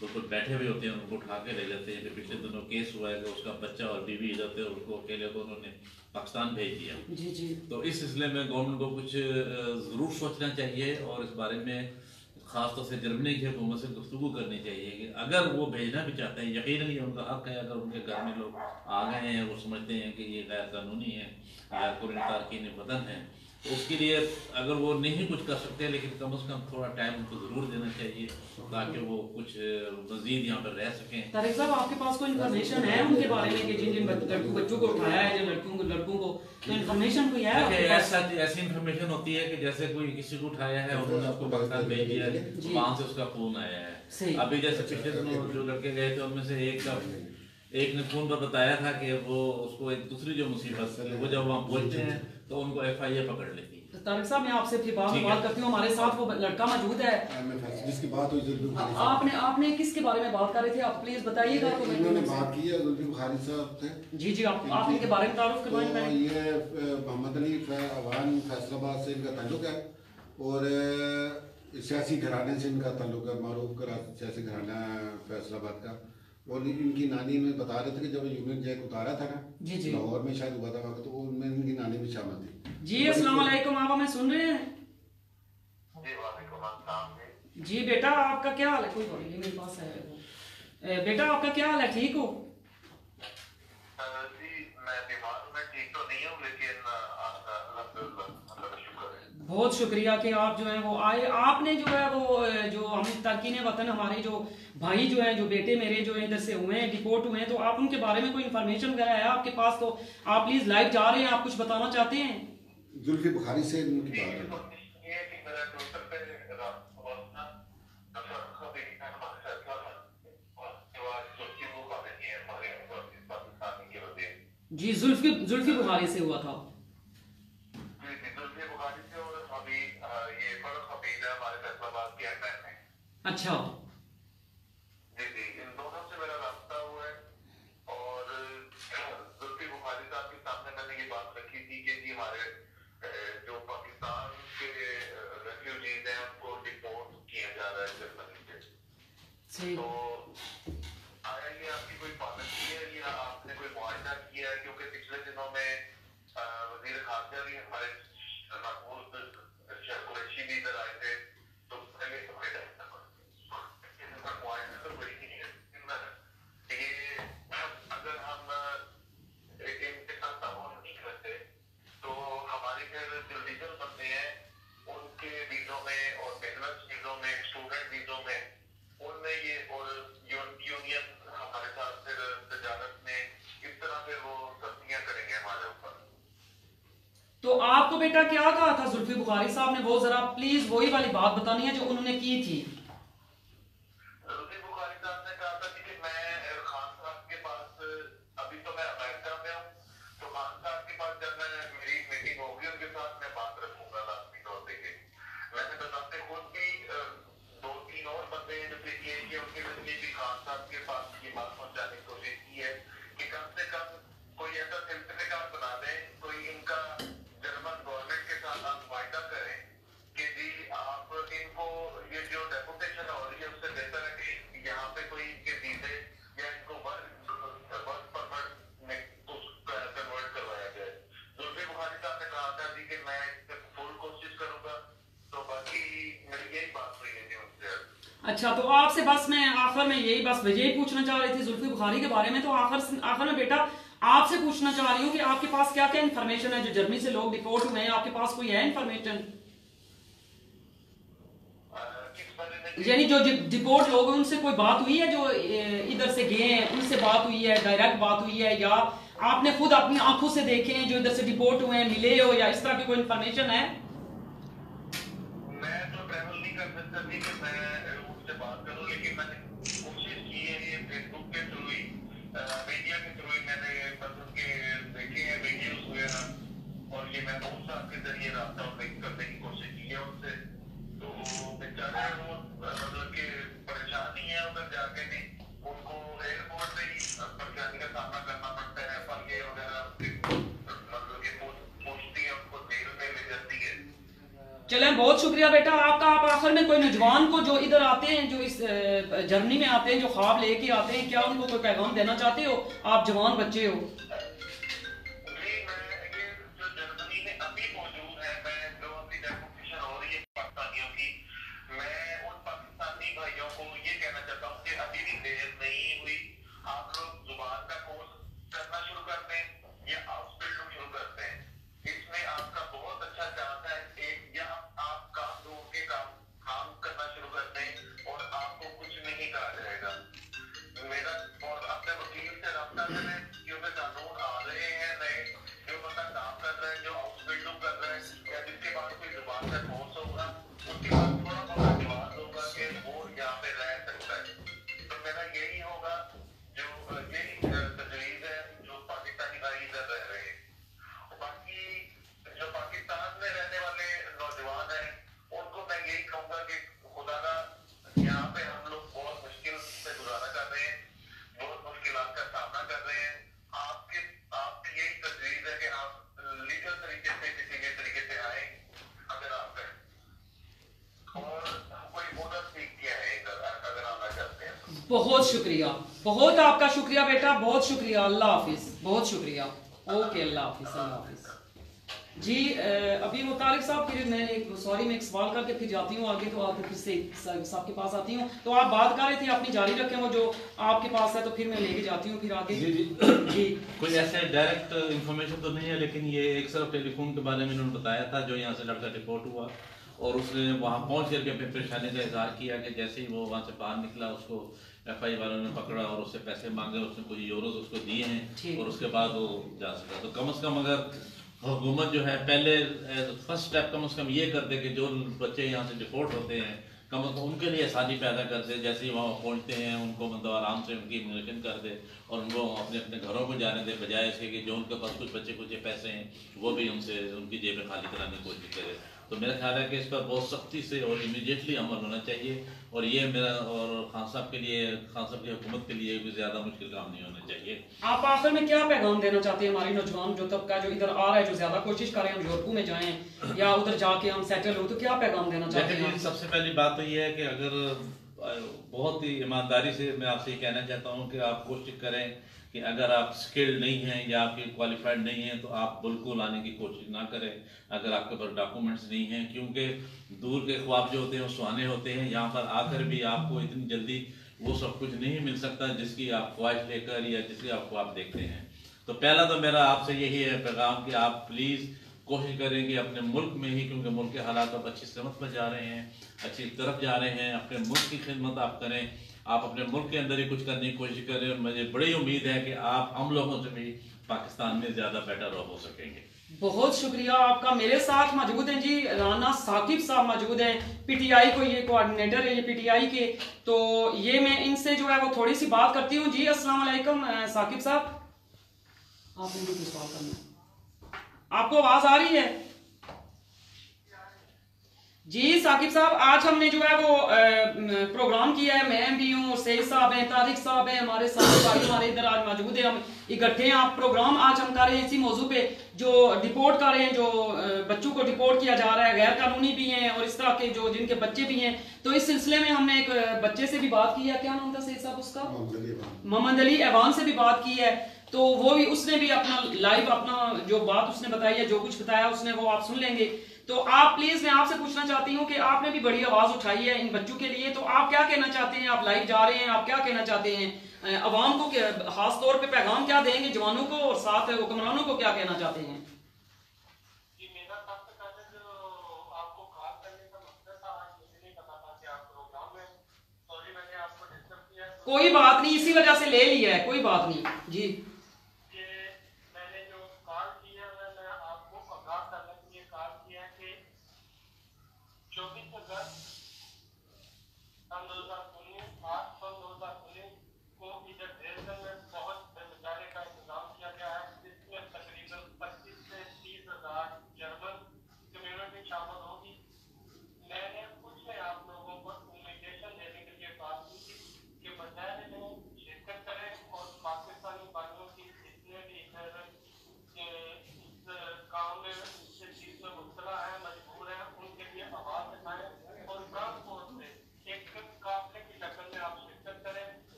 बिल्कुल बैठे हुए होते हैं, उनको उठा के ले जाते हैं। कि पिछले दिनों केस हुआ है कि उसका बच्चा और बीवी इधर थे, उसको अकेले को उन्होंने पाकिस्तान भेज दिया। जी जी। तो इस सिलसिले में गवर्नमेंट को कुछ ज़रूर सोचना चाहिए और इस बारे में ख़ासतौर से जर्मनी की हुकूमत से गुफ्तगू करनी चाहिए कि अगर वो भेजना भी चाहते हैं, यकीनन ये उनका हक है। अगर उनके घर में लोग आ गए हैं, वो समझते हैं कि ये गैर कानूनी है या कोई तारकीन वतन है, तो उसके लिए अगर वो नहीं कुछ कर सकते, लेकिन कम से कम थोड़ा टाइम उनको ज़रूर देना चाहिए ताकि वो कुछ मज़ीद यहाँ पर रह सकें। तारिक साहब, आपके पास कोई इन्फॉर्मेशन है उनके बारे में कि जिन जिन बच्चों को उठाया है, जिन लड़कों को, तो इन्फॉर्मेशन कोई है? ऐसी इन्फॉर्मेशन होती है कि जैसे कोई किसी को उठाया है, उन्होंने आपको पाकिस्तान भेज दिया है, वहाँ से उसका फोन आया है। अभी जैसे पिछले दिनों जो लड़के गए थे उनमें से एक ने फोन पर बताया था कि वो उसको एक दूसरी जो मुसीबत है, वो जब वहाँ पहुँचते हैं तो उनको FIA पकड़ लेती है। तारिक साहब, मैं आपसे फिर बात करती हूँ। हमारे साथ वो लड़का मौजूद है जिसकी बात हुई। आपने किसके बारे में बात कर रहे थे, आप प्लीज बताइएगा। तो इन्होंने बात की है जुल्फी बुखारी साहब से। जी जी, आप इनके बारे में तारुफ करवाएं। तो ये मोहम्मद अली अवान फैसलाबाद से इनका ताल्लुक है और सियासी घराने से इनका ताल्लुक है, मारूफ सियासी घराना फैसलाबाद का। और इनकी नानी में बता रहे थे कि जब यूनियन जैक उतारा था ना, लाहौर में शायद हुआ था वक्त, तो उनमें इनकी नानी भी शामिल थी। जी अस्सलाम वालेकुम, आप हमें सुन रहे हैं? जी बेटा, आपका क्या हाल है? कोई बात नहीं, मेरे पास है। बेटा आपका क्या हाल है, ठीक हो? जी मैं बीमार हूं, मैं ठीक तो नहीं हूं, लेकिन बहुत शुक्रिया कि आप जो है वो आए। आपने जो है वो जो हम तारकीन वतन, हमारे जो भाई जो है, जो बेटे मेरे जो इधर से हुए हैं, डिपोर्ट हुए हैं, तो आप उनके बारे में कोई इन्फॉर्मेशन वगैरह है आपके पास? तो आप प्लीज लाइव जा रहे हैं, आप कुछ बताना चाहते हैं? जुल्फी बुखारी से उनकी बात है। जी, जुल्फी बुखारी से हुआ था। अच्छा जी जी, इन दोनों से मेरा रास्ता हुआ है और जुल्फी बुखारी साहब के सामने मैंने ये बात रखी थी कि जी हमारे जो पाकिस्तान के रेफ्यूजीज हैं उनको डिपोर्ट किया जा रहा है जर्मनी से। तो आया ये आपकी कोई पॉलिसी है या आपने कोई मुआयना किया है? क्योंकि पिछले दिनों में वजीर खारजा भी हमारे महमूद कुरैशी भी इधर आए थे, तो पहले अगर हम इनके साथ ताउन नहीं करते तो हमारे घर जो लीगल बंदे हैं उनके वीजों में और बिजनेस वीजों में, स्टूडेंट वीजों में, उनमें ये और यूनियन हमारे साथ फिर तजारत में इस तरह फिर वो सख्तियां करेंगे हमारे ऊपर। तो आपको बेटा क्या कहा था जुल्फी बुखारी साहब ने? वो जरा प्लीज वही वाली बात बतानी है जो उन्होंने की थी। अच्छा, तो आपसे बस मैं आखिर में यही पूछना चाह रही थी जुल्फी बुखारी के बारे में। तो आखिर में बेटा आपसे पूछना चाह रही हूँ कि आपके पास क्या क्या इन्फॉर्मेशन है? जो जर्मनी से लोग डिपोर्ट हुए हैं, आपके पास कोई है इन्फॉर्मेशन? यानी जो डिपोर्ट लोग हैं उनसे कोई बात हुई है? जो इधर से गए हैं उनसे बात हुई है, डायरेक्ट बात हुई है, या आपने खुद अपनी आंखों से देखे हैं जो इधर से डिपोर्ट हुए हैं, मिले हो, या इस तरह की कोई इन्फॉर्मेशन है? मैं तो ट्रैवल नहीं कर सकता थी कि मैं उनसे बात करूं, जरिए रास्ता करने की कोशिश की है उनसे, तो बेचारे वो मतलब कि परेशानी है उधर जाके भी, उनको एयरपोर्ट पे ही परेशानी का सामना करना पड़ता है, फंगे वगैरह मतलब कि पूछती है उनको, जेल में ले जाती है। चलें, बहुत शुक्रिया बेटा आपका। आप आखिर में कोई नौजवान को जो इधर आते हैं, जो इस जर्नी में आते हैं, जो ख्वाब लेके आते हैं, क्या उनको कोई पैगाम देना चाहते हो? आप जवान बच्चे हो। बहुत शुक्रिया, बहुत आपका शुक्रिया बेटा, बहुत शुक्रिया। अल्लाह हाफिज, बहुत शुक्रिया। ओके, अल्लाह हाफिज, अल्लाह हाफिज। जी अभी मुतारिक साहब, फिर मैं एक एक सवाल करके फिर जाती हूँ आगे, तो आप फिर से साहब के पास आती हूँ। तो आप बात कर रहे थे, अपनी जारी रखें वो जो आपके पास है, तो फिर मैं लेके जाती हूँ फिर आगे। जी कोई ऐसे डायरेक्ट इंफॉर्मेशन तो नहीं है, लेकिन ये एक सिर्फ टेलीफोन के बारे में इन्होंने बताया था, जो यहाँ से लड़का रिपोर्ट हुआ और उसने वहाँ पहुँच करके अपनी परेशानी का इजहार किया कि जैसे ही वो वहाँ से बाहर निकला, उसको FI वालों ने पकड़ा और उससे पैसे मांगे, उसने कुछ यूरोज उसको दिए हैं और उसके बाद वो जा सका। तो कम से कम अगर हुकूमत जो है पहले फर्स्ट स्टेप कम से कम ये कर दे कि जो बच्चे यहाँ से डिपोर्ट होते हैं, कम से कम उनके लिए आसानी पैदा कर दे, जैसे ही वहाँ पहुँचते हैं उनको मतलब आराम से उनकी इमिग्रेशन कर दे और उनको अपने अपने घरों को जाने दे, बजाय इसके कि जो उनके पास कुछ बच्चे कुछ पैसे हैं वो भी उनसे उनकी जेबें खाली कराने की कोशिश करे। तो मेरा ख्याल है कि इस पर बहुत सख्ती से और इमीडिएटली अमल होना चाहिए, और ये मेरा और खान साहब के लिए, खान साहब की हुकूमत के लिए भी ज़्यादा मुश्किल काम नहीं होना चाहिए। आप आखिर में क्या पैगाम देना चाहते हैं हमारी नौजवान जो तबका जो इधर आ रहा है, जो ज्यादा कोशिश कर रहे हैं हम यूरोप में जाएं या उधर जाके हम सेटल हो, तो क्या पैगाम देना चाहते हैं? सबसे पहली बात तो ये है कि अगर बहुत ही ईमानदारी से मैं आपसे ये कहना चाहता हूँ कि आप कोशिश करें कि अगर आप स्किल्ड नहीं हैं या आपके क्वालिफाइड नहीं हैं तो आप बिल्कुल आने की कोशिश ना करें अगर आपके पास डॉक्यूमेंट्स नहीं हैं, क्योंकि दूर के ख्वाब जो होते हैं वो सुहाने होते हैं। यहाँ पर आकर भी आपको इतनी जल्दी वो सब कुछ नहीं मिल सकता जिसकी आप ख्वाहिश लेकर या जिसकी आप ख्वाब देखते हैं। तो पहला तो मेरा आपसे यही है पैगाम कि आप प्लीज़ कोशिश करें कि अपने मुल्क में ही, क्योंकि मुल्क के हालात अब अच्छी समत पर जा रहे हैं, अच्छी तरफ जा रहे हैं, अपने मुल्क की खिदमत आप करें, आप अपने मुल्क के अंदर ही कुछ करने की कोशिश करें। और मुझे बड़ी उम्मीद है कि आप हम लोगों से भी पाकिस्तान में ज़्यादा बेटर हो सकेंगे। बहुत शुक्रिया आपका। मेरे साथ मौजूद हैं जी राना साकिब साहब मौजूद हैं, PTI को ये कोऑर्डिनेटर है ये PTI के। तो ये मैं इनसे जो है वो थोड़ी सी बात करती हूँ। जी अस्सलाम वालेकुम साकिब साहब, आप मुझे कुछ सवाल करना, आपको आवाज आ रही है? जी साकिब साहब, आज हमने जो है वो प्रोग्राम किया है, मैं भी हूँ, सैयद साहब हैं, तारिक साहब हैं, हमारे साथ भाई हमारे इधर आज मौजूद है, हम इकट्ठे हैं। आप प्रोग्राम आज हम कर रहे हैं इसी मौजू पे, जो डिपोर्ट कर रहे हैं, जो बच्चों को डिपोर्ट किया जा रहा है, गैर कानूनी भी हैं और इस तरह के जो जिनके बच्चे भी हैं। तो इस सिलसिले में हमने एक बच्चे से भी बात की है, क्या नाम था सैयद साहब उसका? मोहम्मद अली ऐवान से भी बात की है। तो वो भी, उसने भी अपना लाइव अपना जो बात उसने बताई है, जो कुछ बताया उसने, वो आप सुन लेंगे। तो आप प्लीज, मैं आपसे पूछना चाहती हूँ कि आपने भी बड़ी आवाज उठाई है इन बच्चों के लिए, तो आप क्या कहना चाहते हैं? आप लाइव जा रहे हैं, आप क्या कहना चाहते हैं अवाम को, खास तौर पे पैगाम क्या देंगे जवानों को और साथ हुक्मरानों को क्या कहना चाहते हैं? कोई बात नहीं, इसी वजह से ले लिया है, कोई बात नहीं जी।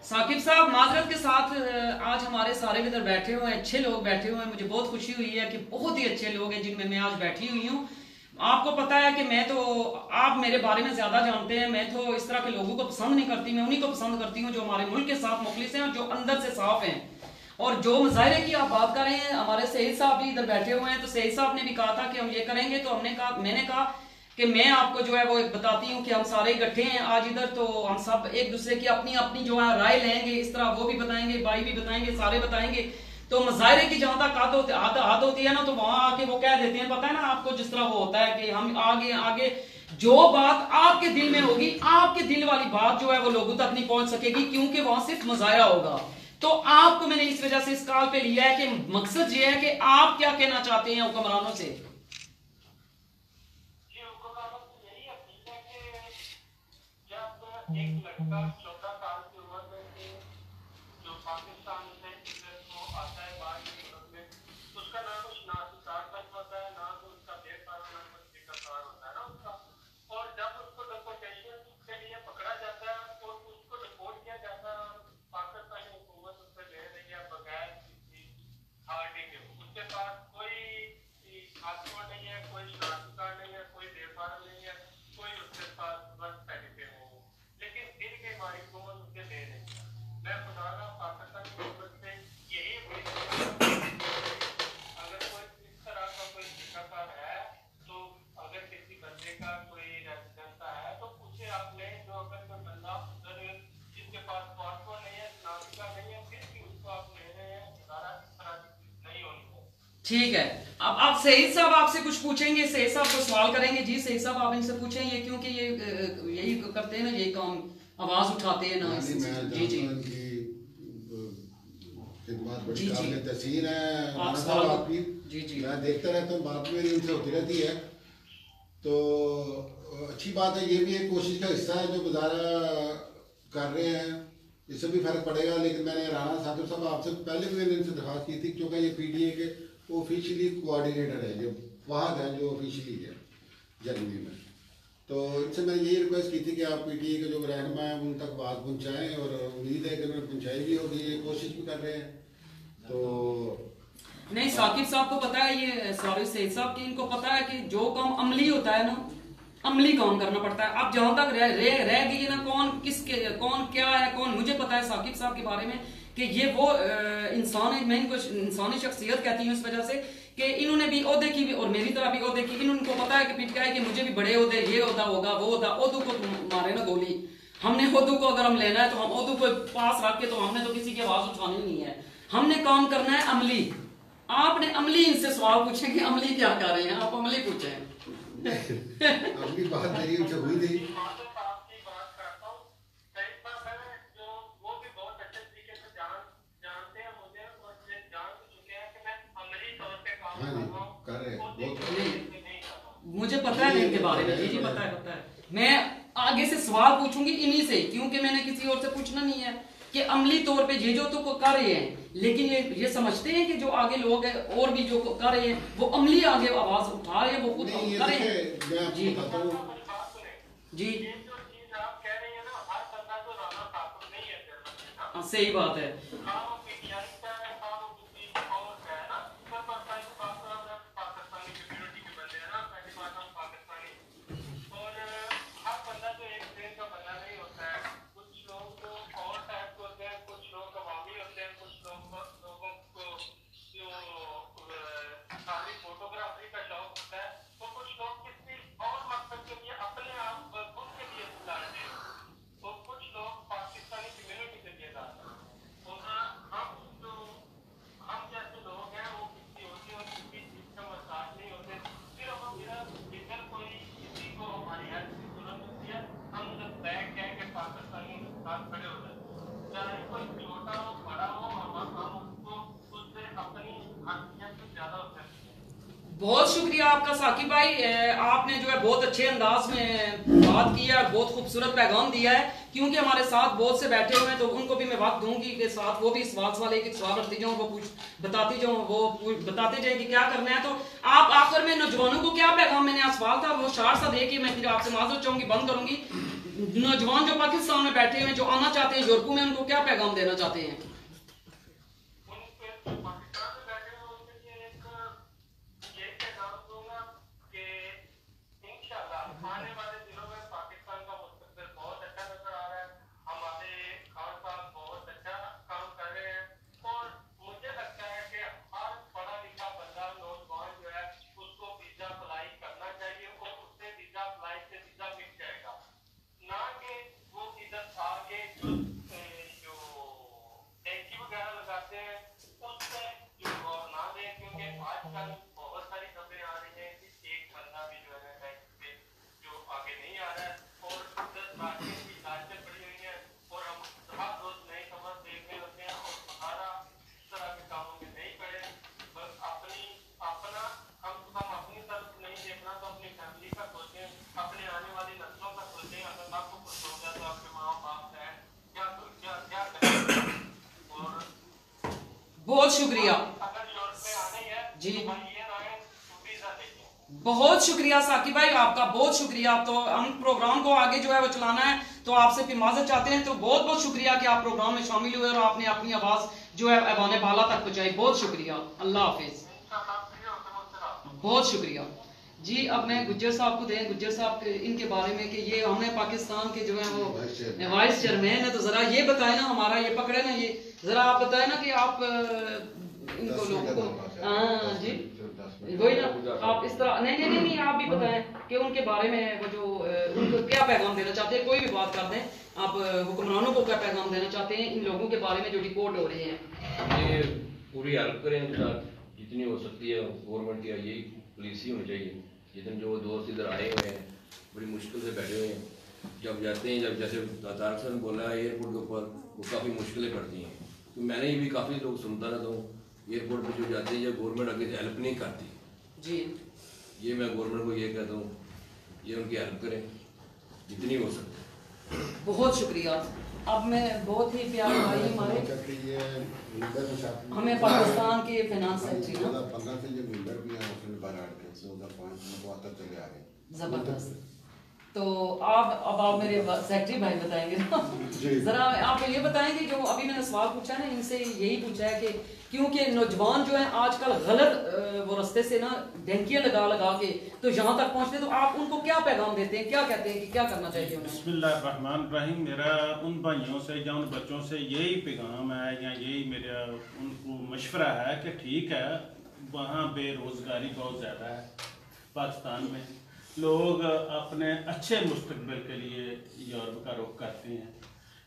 साकिब साहब माजरत के साथ आज हमारे सारे इधर बैठे हुए हैं, अच्छे लोग बैठे हुए हैं। मुझे बहुत खुशी हुई है कि बहुत ही अच्छे लोग हैं जिनमें मैं आज बैठी हुई हूँ। आपको पता है कि मैं तो, आप मेरे बारे में ज्यादा जानते हैं, मैं तो इस तरह के लोगों को पसंद नहीं करती। मैं उन्हीं को पसंद करती हूँ जो हमारे मुल्क के साथ मुखलिस हैं और जो अंदर से साफ हैं। और जो मुजाहरे की आप बात कर रहे हैं, हमारे सईद साहब भी इधर बैठे हुए हैं, तो सईद साहब ने भी कहा था कि हम ये करेंगे, तो मैंने कहा कि मैं आपको जो है वो बताती हूँ कि हम सारे इकट्ठे हैं आज इधर, तो हम सब एक दूसरे की अपनी अपनी जो है राय लेंगे। इस तरह वो भी बताएंगे, भाई भी बताएंगे, सारे बताएंगे। तो मुजाहरे की जहां तक हाथ होती है ना, तो वहां आके वो कह देते हैं, पता है ना आपको, जिस तरह वो होता है कि हम आगे जो बात आपके दिल में होगी, आपके दिल वाली बात जो है वो लोगों तक नहीं पहुंच सकेगी, क्योंकि वहां सिर्फ मुजाहरा होगा। तो आपको मैंने इस वजह से इस कॉल पे लिया है कि मकसद ये है कि आप क्या कहना चाहते हैं हुक्मरानों से। एक लड़का 14 साल की उम्र में जो पाकिस्तान से इधर को आता है बाहर की मुल्क में, उसका ना कुछ नासिकार तक होता है, ना तो उसका बेकार, ना कुछ बेकार होता है ना उसका। और जब उसको डिपोर्टेशन के लिए पकड़ा जाता है और उसको डिपोर्ट किया जाता है, पाकिस्तानी हुकूमत उससे ले रही है बगैर किसी हार्डी के। उसके पास कोई पासपोर्ट नहीं है, कोई शनाख्ती कार्ड नहीं है, कोई बेकार नहीं है, कोई उसके पास बर्थ सर्टिफिकेट नहीं है, लेकिन दिल के हमारी हुकूमत उसके ले रही है। मैं खुदा का पाकिस्तान की हुकूमत से यही अगर कोई इस तरह का कोई शिकायत है, तो अगर किसी बंदे का कोई रेजिडेंस है तो उसे आप लें। जो अगर कोई बंदा उधर जिसके पास पासपोर्ट नहीं है, नागरिक नहीं है, फिर भी उसको आप ले रहे हैं, सारा इस तरह की नहीं होनी है। ठीक है, अब आप सईद साहब आपसे कुछ पूछेंगे, सईद साहब को सवाल करेंगे। जी सईद साहब आप इनसे पूछें, ये क्योंकि ये यही करते हैं ना, यही काम आवाज उठाते हैं ना। जी जी खिदमत बड़ी काबिल तस्वीर है आपकी। जी जी मैं देखता रहता हूँ, बात मेरी उनसे होती रहती है, तो अच्छी बात है। ये भी एक कोशिश का हिस्सा है जो गुजारा कर रहे हैं, इससे भी फर्क पड़ेगा। लेकिन मैंने राणा साकिब साहब आपसे पहले भी मैंने इनसे दरख्वास्त की थी, क्योंकि ये PDA के ऑफिशियली कोऑर्डिनेटर है, जो वहाँ है जो ऑफिशियली है जर्मनी में, तो इनसे मैंने यही रिक्वेस्ट की थी कि आप PDA के जो रहनुमा हैं उन तक बात पहुँचाएँ, और उम्मीद है कि उन्होंने पहुँचाई भी होगी, ये कोशिश भी कर रहे हैं। तो नहीं, साकिब साहब को पता है, ये सॉरी सईद साहब की, इनको पता है कि जो काम अमली होता है ना, अमली काम करना पड़ता है। अब जहां तक रह गई है ना कौन क्या है, कौन, मुझे पता है साकिब साहब के बारे में कि ये वो इंसान है, मैं इनको इंसानी शख्सियत कहती हूँ इस वजह से कि इन्होंने भी ओहदे की भी और मेरी तरह भी ओहदे की, इनको पता है कि पीट है कि मुझे भी बड़े ओहदे, ये होता होगा वो होता। ओहदू को मारे ना गोली, हमने ओहदू को अगर हम लेना है तो हम ओहदू को पास रख के, तो हमने तो किसी की आवाज उठानी नहीं है, हमने काम करना है अमली। आपने अमली इनसे सवाल पूछे कि अमली क्या कर रहे हैं, आप अमली पूछे। अमली बात मेरी उनसे हुई थी। मुझे पता है इनके बारे में, जी पता है। मैं आगे से सवाल पूछूंगी इन्हीं से, क्योंकि मैंने किसी और से पूछना नहीं है कि अमली तौर पे ये जो तो कर रहे हैं, लेकिन ये समझते हैं कि जो आगे लोग हैं और भी जो कर रहे हैं वो अमली आगे आवाज उठा रहे हैं, वो खुद कर रहे हैं। जी जी सही बात है। बहुत शुक्रिया आपका साकिब भाई, आपने जो है बहुत अच्छे अंदाज में बात की है और बहुत खूबसूरत पैगाम दिया है, क्योंकि हमारे साथ बहुत से बैठे हुए हैं, तो उनको भी मैं वक्त दूंगी कि साथ वो भी सवाल एक सवाल करती जाऊँ, वो बताती जाऊँ, वो बताते जाए कि क्या करना है। तो आप आखिर में नौजवानों को क्या पैगाम, मैंने सवाल था वो शार सा दे के मैं फिर आपसे माजरत चाहूंगी, बंद करूंगी। नौजवान जो पाकिस्तान में बैठे हुए हैं, जो आना चाहते हैं यूरोप में, उनको क्या पैगाम देना चाहते हैं? बहुत शुक्रिया जी, बहुत शुक्रिया साकिब भाई, आपका बहुत शुक्रिया। तो हम प्रोग्राम को आगे जो है वो चलाना है, तो आपसे फिर माजरत चाहते हैं। तो बहुत बहुत शुक्रिया कि आप प्रोग्राम में शामिल हुए और आपने अपनी आवाज जो है ऐवान बाला तक पहुंचाई। बहुत शुक्रिया, अल्लाह हाफिज, बहुत शुक्रिया जी। अब मैं गुज्जर साहब को दें, गुज्जर साहब इनके बारे में कि ये हमने पाकिस्तान के जो है वो वाइस चेयरमैन है, तो जरा ये बताए ना, हमारा ये पकड़े ना, ये जरा आप बताए ना कि आप इनको लोगों को, हाँ जी वही ना, आप इस तरह नहीं आप भी बताएं कि उनके बारे में वो जो उनको क्या पैगाम देना चाहते हैं, कोई भी बात कर दें आप, हुक्मरानों को क्या पैगाम देना चाहते हैं इन लोगों के बारे में जो रिपोर्ट हो रही है। ये पूरी हेल्प करें जितनी हो सकती है, गवर्नमेंट की यही पॉलिसी होनी चाहिए। जितने जो दोस्त इधर आए हुए हैं बड़ी मुश्किल से बैठे हुए हैं, जब जाते हैं, जब जैसे तारक सर ने बोला एयरपोर्ट के ऊपर, वो काफ़ी मुश्किलें पड़ती हैं। तो मैंने ये भी काफ़ी लोग सुनता रहता हूँ, एयरपोर्ट पर जो जाते हैं जब गवर्नमेंट आगे से हेल्प नहीं करती जी, ये मैं गवर्नमेंट को ये कहता हूँ, ये उनकी हेल्प करें जितनी हो सकती। बहुत शुक्रिया। अब मैं बहुत ही प्यारे भाई हमारे, हमें पाकिस्तान के फाइनेंस सेक्रेटरी ना 2015 से जो मेंबर भी हैं उसने 2005 में बहुत चले आ रहे हैं। जबरदस्त। तो अब आप मेरे सेक्रेटरी भाई बताएंगे ना, जरा आप ये बताएंगे जो अभी मैंने सवाल पूछा है ना, इनसे यही पूछा है कि क्योंकि नौजवान जो है आजकल गलत वो रास्ते से ना ढेंकियां लगा के तो यहाँ तक पहुँचते, तो आप उनको क्या पैगाम देते हैं, क्या कहते हैं कि क्या करना चाहिए उन्हें? बिस्मिल्लाहिर्रहमानिर्रहीम। मेरा उन भाइयों से या उन बच्चों से यही पैगाम है या यही मेरा उनको मशवरा है कि ठीक है, वहाँ बेरोज़गारी बहुत ज़्यादा है पाकिस्तान में, लोग अपने अच्छे मुस्तकबिल के लिए यूरोप का रुख करते हैं।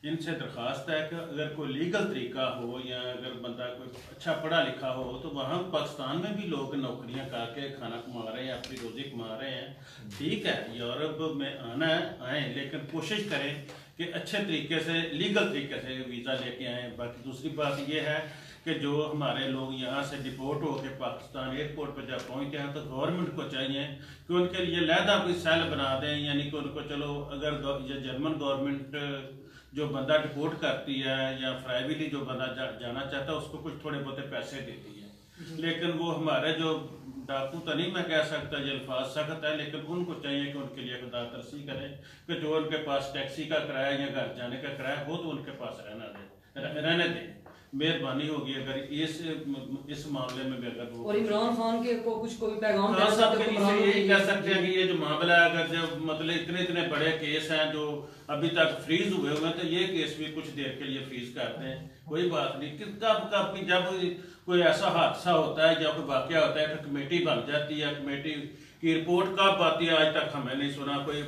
इनसे दरख्वास्त है कि अगर कोई लीगल तरीका हो या अगर बंदा कोई अच्छा पढ़ा लिखा हो, तो वहाँ पाकिस्तान में भी लोग नौकरियाँ करके खाना कमा रहे हैं, अपनी रोज़ी कमा रहे हैं। ठीक है, यूरोप में आना है आएँ, लेकिन कोशिश करें कि अच्छे तरीके से लीगल तरीके से वीज़ा लेके आएँ। बाकी दूसरी बात ये है कि जो हमारे लोग यहाँ से डिपोर्ट होकर पाकिस्तान एयरपोर्ट पर जब पहुँचते हैं, तो गवर्नमेंट को चाहिए कि उनके लिए लहदा कोई सेल बना दें, यानी कि उनको चलो अगर जर्मन गवर्नमेंट जो बंदा डिपोर्ट करती है या प्राइवेटली जो बंदा जाना चाहता है उसको कुछ थोड़े बहुत पैसे देती है, लेकिन वो हमारे जो डाकू तो नहीं मैं कह सकता, ये अल्फाज सख्त है, लेकिन उनको चाहिए कि उनके लिए खुदा तरसी करें कि जो उनके पास टैक्सी का किराया या घर जाने का किराया हो तो उनके पास रहने दें। मेहरबानी होगी अगर इस मामले में भी अगर और इमरान खान के को कुछ कोई पैगाम दे सकते हैं, यही कह सकते हैं कि ये जो मामला है, अगर जब मतलब इतने बड़े केस हैं जो अभी तक फ्रीज हुए हुए हैं, तो ये केस भी कुछ देर के लिए फ्रीज करते हैं, कोई बात नहीं। कब जब कोई ऐसा हादसा होता है या कोई वाकया होता है तो कमेटी बन जाती है, कमेटी की रिपोर्ट कब आती है आज तक हमें नहीं सुना। कोई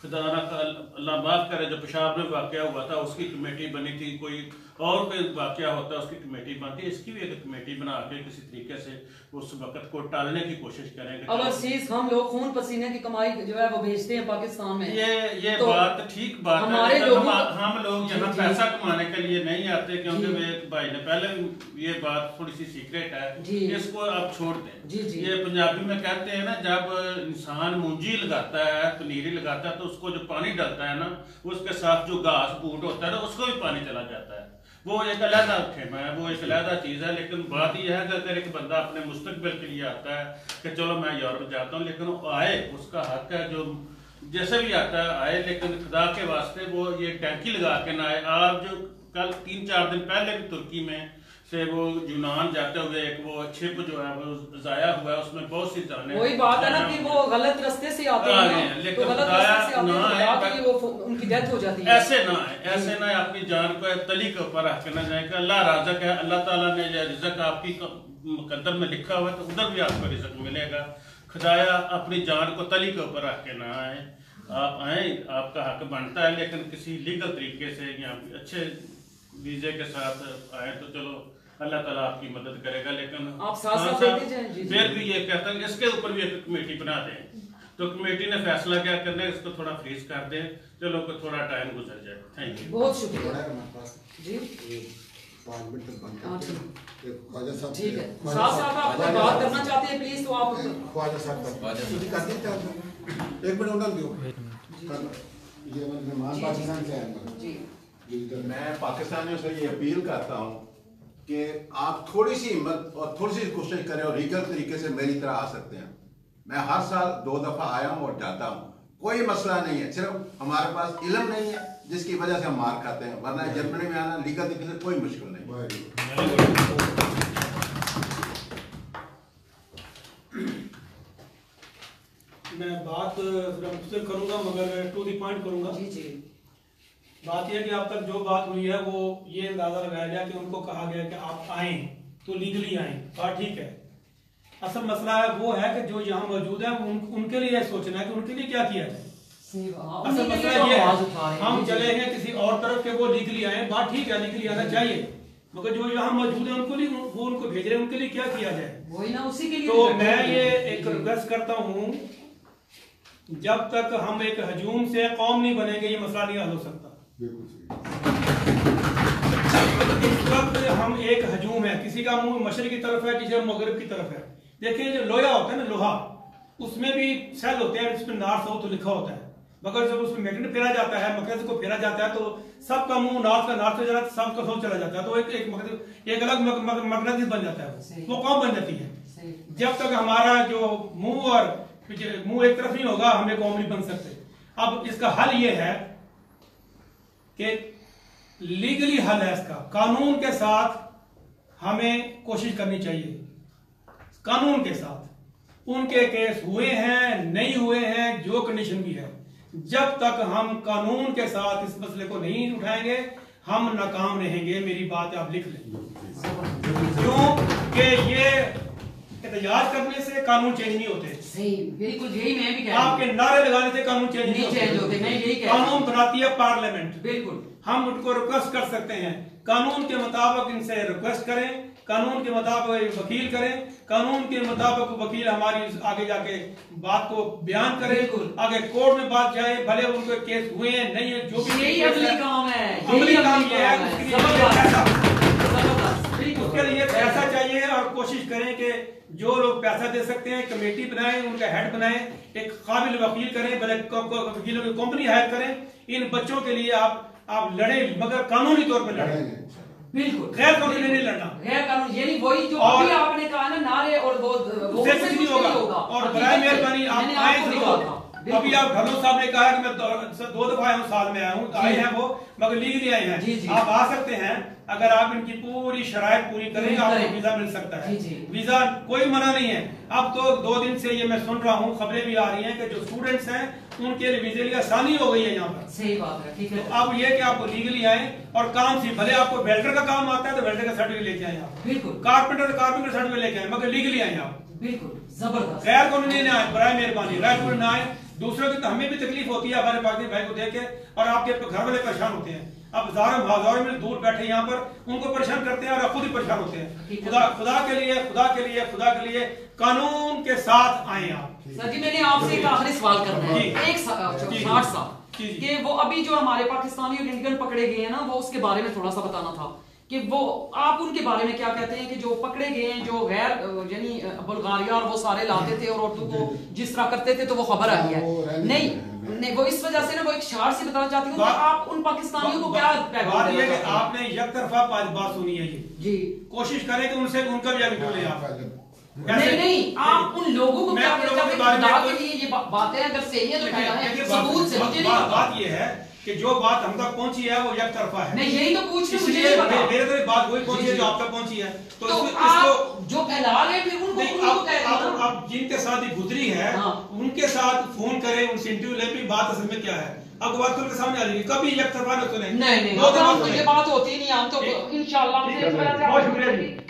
खुदा ना अल्लाह माफ करे जो पेशाब में वाकया हुआ था उसकी कमेटी बनी थी, कोई और कोई वाकया होता है उसकी कमेटी बनती है, इसकी भी एक कमेटी बना के किसी तरीके से उस वक्त को टालने की कोशिश करेंगे। ओवरसीज हम लोग खून पसीने की कमाई जो है वो भेजते हैं पाकिस्तान में, ये तो बात ठीक बात हमारे है, हम लोग यहाँ जी, पैसा कमाने के लिए नहीं आते, क्योंकि एक भाई ने पहले ये बात थोड़ी सी सीक्रेट है, इसको आप छोड़ दें। ये पंजाबी में कहते हैं ना, जब इंसान मूंजी लगाता है, पनीरी लगाता है, तो उसको जो पानी डलता है ना, उसके साथ जो घास बूट होता है ना, उसको भी पानी चला जाता है, वो एक अलहदा खेमा है, वो एक अलहदा चीज़ है। लेकिन बात यह है कि अगर एक बंदा अपने मुस्तकबिल के लिए आता है कि चलो मैं यूरोप जाता हूँ, लेकिन वो आए, उसका हक है, जो जैसे भी आता आए, लेकिन खुदा के वास्ते वो ये टैंकी लगा के ना आए। आप जो कल 3-4 दिन पहले भी तुर्की में से वो यूनान जाते हुए एक वो शिप जो है वो जाया हुआ है, उसमें बहुत सी जाने, वही बात है ना कि वो गलत रास्ते से आते हैं, लेकिन तो गलत रास्ते से आते हैं, वो उनकी डेथ हो जाती है। ऐसे ना है, ऐसे ना अपनी जान को तली के ऊपर रख के ना जाए। अल्लाह राज़िक है, अल्लाह ताला ने जो रिज़्क आपकी मुकद्दर में लिखा हुआ है तो उधर भी आपको रिज़्क मिलेगा। खुदाया अपनी जान को तली के ऊपर रख के ना आए। आप आए, आपका हक बनता है, लेकिन किसी लीगल तरीके से या अच्छे वीजे के साथ आए तो चलो अल्लाह ताला आपकी मदद करेगा। लेकिन आप साथ फिर भी ये कहते हैं इसके ऊपर भी एक कमेटी बना दें, तो कमेटी ने फैसला क्या करना है, इसको थोड़ा फ्रीज कर दें, चलो को थोड़ा टाइम गुजर जाए। थैंक यू, बहुत शुक्रिया जी। 5 मिनट तक बंद करते हैं। ख्वाजा साहब ठीक है, साथ आप कोई बात करना चाहते हैं प्लीज, तो आप ख्वाजा साहब कर देते हैं। 1 मिनट उन्होंने दियो, ये मेहमान पाकिस्तान से आए हैं। मैं पाकिस्तानियों से ये अपील करता हूँ कि आप थोड़ी सी हिम्मत और थोड़ी सी कोशिश करें और लीगल तरीके से मेरी तरह आ सकते हैं। मैं हर साल 2 दफा आया हूँ और जाता हूँ, कोई मसला नहीं है, सिर्फ हमारे पास इल्म नहीं है जिसकी वजह से हम मार खाते हैं, वरना जर्मनी में आना लीगल तरीके से कोई मुश्किल नहीं। मैं बात सिर्फ करूंगा मगर टू द पॉइंट करूंगा। जी जी। बात यह कि अब तक जो बात हुई है वो ये अंदाजा लगाया गया कि उनको कहा गया कि आप आए तो लीगली आए, बात ठीक है। असल मसला है वो है कि जो यहाँ मौजूद है उनके लिए सोचना है कि उनके लिए क्या किया जाए। असल मसला ये है हम चले गए किसी और तरफ के वो लीगली आए, बात ठीक है, लीगली आना चाहिए, मगर जो यहाँ मौजूद है उनको लिए वो उनको भेज रहे हैं, उनके लिए क्या किया जाए, वही ना उसी के लिए। तो मैं ये एक रिक्वेस्ट करता हूँ, जब तक हम एक हजूम से कौम नहीं बनेंगे ये मसला नहीं हल हो सकता। इस वक्त हम एक हजूम है, किसी का मुंह मशरिक की तरफ है, किसी का मगरिब की तरफ है। देखिए जो लोहा होता है ना, लोहा, उसमें भी सेल होते हैं, इसमें नॉर्थ साउथ लिखा होता है, मगर जब उसमें मैग्नेट फेरा जाता है, मैग्नेट को फेरा जाता है तो सबका मुंह नॉर्थ का नॉर्थ चला जाता है, सबका साउथ चला जाता है, तो एक अलग मैग्नेटिस बन जाता है, वो कौम बन जाती है। जब तक हमारा जो मुंह और मुंह एक तरफ नहीं होगा हमें कौम नहीं बन सकते। अब इसका हल ये है कि लीगली हल है इसका, कानून के साथ हमें कोशिश करनी चाहिए, कानून के साथ। उनके केस हुए हैं नहीं हुए हैं, जो कंडीशन भी है, जब तक हम कानून के साथ इस मसले को नहीं उठाएंगे हम नाकाम रहेंगे। मेरी बात आप लिख लें, क्यों कि ये एहतजाज करने से कानून चेंज नहीं होते। सही, बिल्कुल यही मैं भी कह रहा हूं। आपके नारे लगाने से कानून चेंज नहीं होते। मैं यही कह रहा हूं। कानून बनाती है पार्लियामेंट। बिल्कुल, हम उनको रिक्वेस्ट कर सकते हैं, कानून के मुताबिक इनसे रिक्वेस्ट करें, कानून के मुताबिक वकील करें, कानून के मुताबिक वकील हमारी आगे जाके बात को बयान करें, आगे कोर्ट में बात जाए, भले उनको केस हुए हैं नहीं है, जो भी यही अगली काम है, अगली काम ये है। उसके लिए पैसा चाहिए और कोशिश करें कि जो लोग पैसा दे सकते हैं कमेटी बनाएं, उनका हेड बनाएं, एक काबिल वकील करें, भले वकीलों की कंपनी हायर करें। इन बच्चों के लिए आप लड़े, मगर कानूनी तौर पर लड़ें, बिल्कुल गैर कानूनी नहीं लड़ना। गैर कानूनी यानी वही जो अभी आपने कहा ना, नारे और वो कुछ नहीं होगा। और बराए मेहरबानी आप आए जरूर। अभी आप ढलो साहब ने कहा कि मैं 2 दफा आया हूँ, साल में आया हूँ, आए हैं वो, मगर लीगली आए हैं। आप आ सकते हैं अगर आप इनकी पूरी शराइत पूरी करें, आपको वीजा मिल सकता है। वीजा कोई मना नहीं है। अब तो 2 दिन से ये मैं सुन रहा हूँ, खबरें भी आ रही हैं कि जो स्टूडेंट्स हैं उनके लिए वीजे की आसानी हो गई है यहाँ पर। सही बात है, ठीक है। तो अब ये कि आप लीगली आए और काम से, भले आपको वेल्डर का काम आता है तो वेल्डर का सर्टिफिकेट लेके आए आप, बिल्कुल, कारपेंटर सर्टिफिकेट लेके आए, मगर लीगली आए आप, बिल्कुल जबरदस्त। गैर कानूनी ना आए, बराए मेहरबानी रायपुर ना आए। दूसरों की तो हमें भी तकलीफ होती है हमारे पाकिस्तानी भाई को देख के, और आपके घर वाले परेशान होते हैं। अब हजारों में दूर बैठे यहाँ पर, उनको परेशान करते हैं और खुद ही परेशान होते हैं। खुदा के लिए कानून के साथ आए आप। सर जी, मैंने आपसे एक आखिरी सवाल करना है, एक शॉर्ट सा, कि वो अभी जो हमारे पाकिस्तानी और इंडियन पकड़े गए हैं ना, वो उसके बारे में थोड़ा सा बताना था कि वो आप उनके बारे में क्या कहते हैं कि जो पकड़े गए हैं, जो गैर यानी बुल्गारिया और वो सारे लाते थे और उर्दू को जिस तरह करते थे, तो वो खबर आई है नहीं, वो इस वजह से ना वो एक शार से बताना चाहती हूँ, आप उन पाकिस्तानियों को क्या बात ये कि आपने एक तरफा बात सुनी है, ये जी कोशिश करें कि उनसे उनका भी आगे बोले आप। नहीं, आप उन लोगों को क्या कहते हैं खुदा के लिए ये बातें अगर सही है तो कहना है सबूत से। मुझे नहीं पता। बात ये है कि जो बात हम तक पहुंची है वो एक तरफा है। नहीं, यही तो पूछ रही हूं, मुझे इसलिए नहीं पता। मेरे बात वही पहुंची है जो आप तक पहुंची है। तो आप जो फैला रहे फिर उनको कह रहे हैं ना। अब जिनके साथ ये गुजरी है उनके साथ फोन करें, उनसे इंटरव्यू ले, बात असल में क्या है अब बात के सामने आ जाएगी। कभी एक तरफा न सुने। नहीं, तो ये बात होती नहीं। हम तो इंशाल्लाह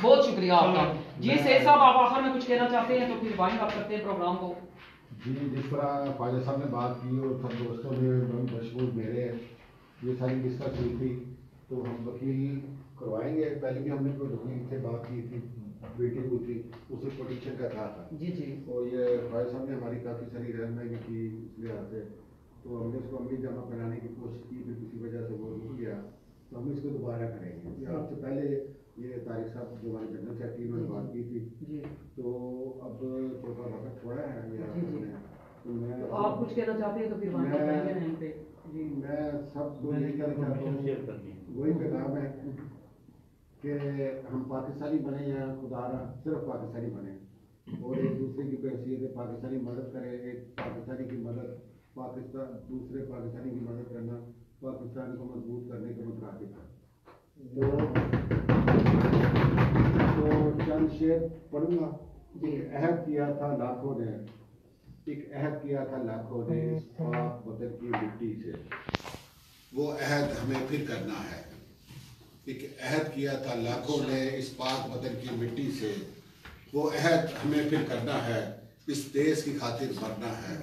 बहुत शुक्रिया आपका। जी सैयद साहब, आप आखिर में कुछ कहना चाहते हैं तो फिर वाइंड अप करते हैं प्रोग्राम को। जी, जिस तरह ख्वाजा साहब ने बात की और सब दोस्तों ने मशहूर मेरे ये सारी डिस्कस हुई थी, तो हम वकील करवाएंगे। पहले भी हमने कोई वकील से बात की थी, मीटिंग हुई थी, उसे प्रोटेक्शन का कहा था। जी जी। और ये ख्वाजा साहब ने हमारी काफ़ी सारी रहनुमाई की इस लिहाज से, तो हमने इसको अमली जमा बनाने की कोशिश की, फिर किसी वजह से वो रुक गया, तो हम इसको दोबारा करेंगे। आपसे पहले ये तारिक साहब जो हमारे जनरल सेक्रेटरी उन्होंने बात की थी, तो अब थोड़ा वक्त थोड़ा है तो मैं आप कुछ कहना चाहते हैं तो फिर वाइंड अप करेंगे यहीं पे। जी, मैं सब को यही कहना चाहता हूँ, वही पैगाम है कि हम पाकिस्तानी बने या खुदारा सिर्फ पाकिस्तानी बने और एक दूसरे की हैसियत है पाकिस्तानी मदद करें। एक पाकिस्तानी की मदद पाकिस्तान दूसरे पाकिस्तानी की मदद करना पाकिस्तान को मजबूत करने के मुताबिक है। तो चंद शेर पढ़ूंगा। एक अहद किया था लाखों ने, एक अहद किया था लाखों ने इस पाक वतन की मिट्टी से, वो अहद हमें फिर करना है। एक अहद किया था लाखों ने इस पाक वतन की मिट्टी से, वो अहद हमें फिर करना है। इस देश की खातिर मरना है,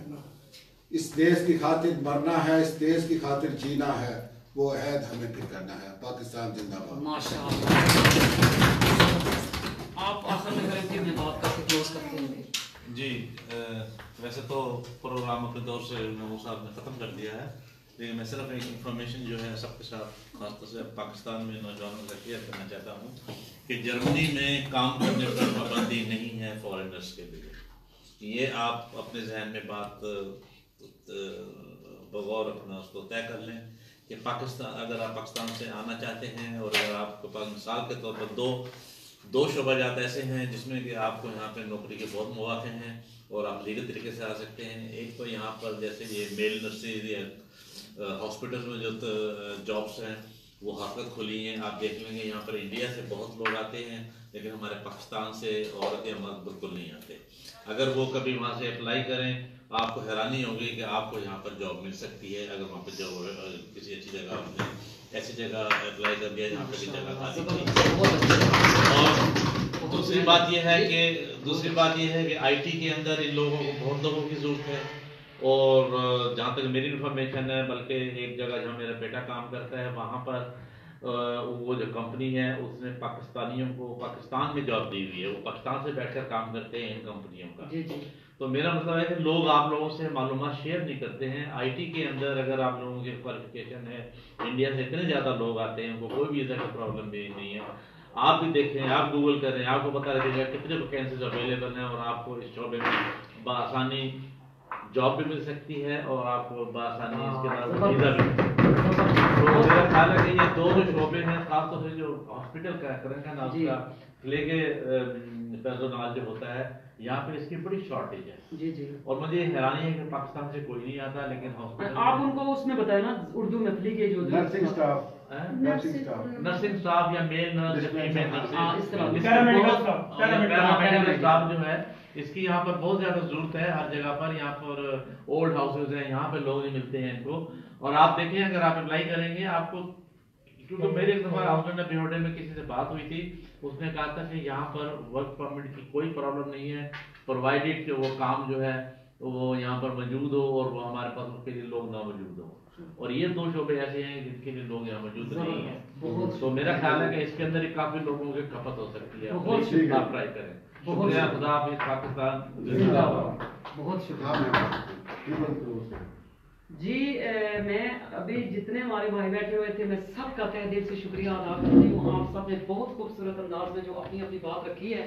इस देश की खातिर मरना है, इस देश की खातिर जीना है, वो अहद हमें फिर करना है। पाकिस्तान जिंदाबाद। माशाअल्लाह। आप आखिर में करें, फिर मैं बात करके क्लोज करते हैं। जी, वैसे तो प्रोग्राम अपने दौर से नमो साहब ने ख़त्म कर दिया है, लेकिन मैं सिर्फ एक इंफॉर्मेशन जो है सबके साथ खासतौर से पाकिस्तान में नौजवानों का शेयर करना चाहता हूँ कि जर्मनी में काम करने पर पाबंदी नहीं है फॉरेनर्स के लिए। ये आप अपने जहन में बात बगौर अपना उसको तय कर लें कि पाकिस्तान, अगर आप पाकिस्तान से आना चाहते हैं और अगर आपके पास मिसाल के तौर पर दो शोबाजात ऐसे हैं जिसमें कि आपको यहाँ पे नौकरी के बहुत मौके हैं और आप लीगल तरीके से आ सकते हैं। एक तो यहाँ पर जैसे ये मेल नर्सेज या हॉस्पिटल में जो जॉब्स हैं वो हर वक्त खुली हैं। आप देख लेंगे यहाँ पर इंडिया से बहुत लोग आते हैं, लेकिन हमारे पाकिस्तान से औरत या मर्द बिल्कुल नहीं आते। अगर वो कभी वहाँ से अप्लाई करें, आपको हैरानी होगी कि आपको यहाँ पर जॉब मिल सकती है। अगर वहाँ पर जॉब किसी अच्छी जगह आपने ऐसी जगह अप्लाई कर दिया जहाँ पर की जगह खाली थी। और दूसरी बात यह है कि आईटी के अंदर इन लोगों को बहुत लोगों की ज़रूरत है। और जहाँ तक मेरी इन्फॉर्मेशन है, बल्कि एक जगह जहाँ मेरा बेटा काम करता है वहाँ पर वो जो कंपनी है उसने पाकिस्तानियों को पाकिस्तान में जॉब दी हुई है, वो पाकिस्तान से बैठकर काम करते हैं इन कंपनियों का। जी जी। तो मेरा मतलब है कि लोग आप लोगों से मालूमात शेयर नहीं करते हैं। आईटी के अंदर अगर आप लोगों की क्वालिफिकेशन है, इंडिया से इतने ज़्यादा लोग आते हैं, उनको कोई वीज़ा का प्रॉब्लम भी नहीं है। आप भी देखें, आप गूगल करें, आपको पता लगेगा कितने वैकेंसीज अवेलेबल हैं और आपको इस शोबे में बआसानी जॉब भी मिल सकती है और आपको बआसानी इसके बाद वीज़ा भी। तो मेरा ख्याल है कि ये दो जो शोबे हैं, खासतौर से जो हॉस्पिटल का करेंगे ना उसका लेके पर्सोनल जो होता है, यहाँ पे इसकी बड़ी शॉर्टेज है। जी जी। और मुझे हैरानी है कि पाकिस्तान से कोई नहीं आता, लेकिन हॉस्पिटल आप उनको उसमें बताए ना उर्दू में के जो नर्सिंग स्टाफ या male nurse, female nurse, paramedical staff जो है इसकी यहाँ पर बहुत ज्यादा जरूरत है। हर जगह पर यहाँ पर ओल्ड हाउसेज हैं, यहाँ पे लोग नहीं मिलते हैं इनको। और आप देखें, अगर आप अप्लाई करेंगे आपको, क्योंकि मेरे एक दफा हस्बैंड बिहोडे में किसी से बात हुई थी, उसने कहा था कि यहाँ पर वर्क परमिट की कोई प्रॉब्लम नहीं है, प्रोवाइडेड कि वो काम जो है वो यहाँ पर मौजूद हो और वो हमारे पास उसके लिए लोग ना मौजूद हो। और ये दो शोबे ऐसे हैं जिनके लिए लोग यहाँ मौजूद नहीं है। तो मेरा ख्याल है कि इसके अंदर काफी लोगों की खपत हो सकती है। आप ट्राई करें। शुक्रिया, खुदा हाफिज़, पाकिस्तान जिंदाबाद। बहुत शुक्रिया जी। मैं अभी जितने हमारे भाई बैठे हुए थे, मैं सबका तहे दिल से शुक्रिया अदा करती हूँ। आप सब ने बहुत खूबसूरत अंदाज में जो अपनी अपनी बात रखी है,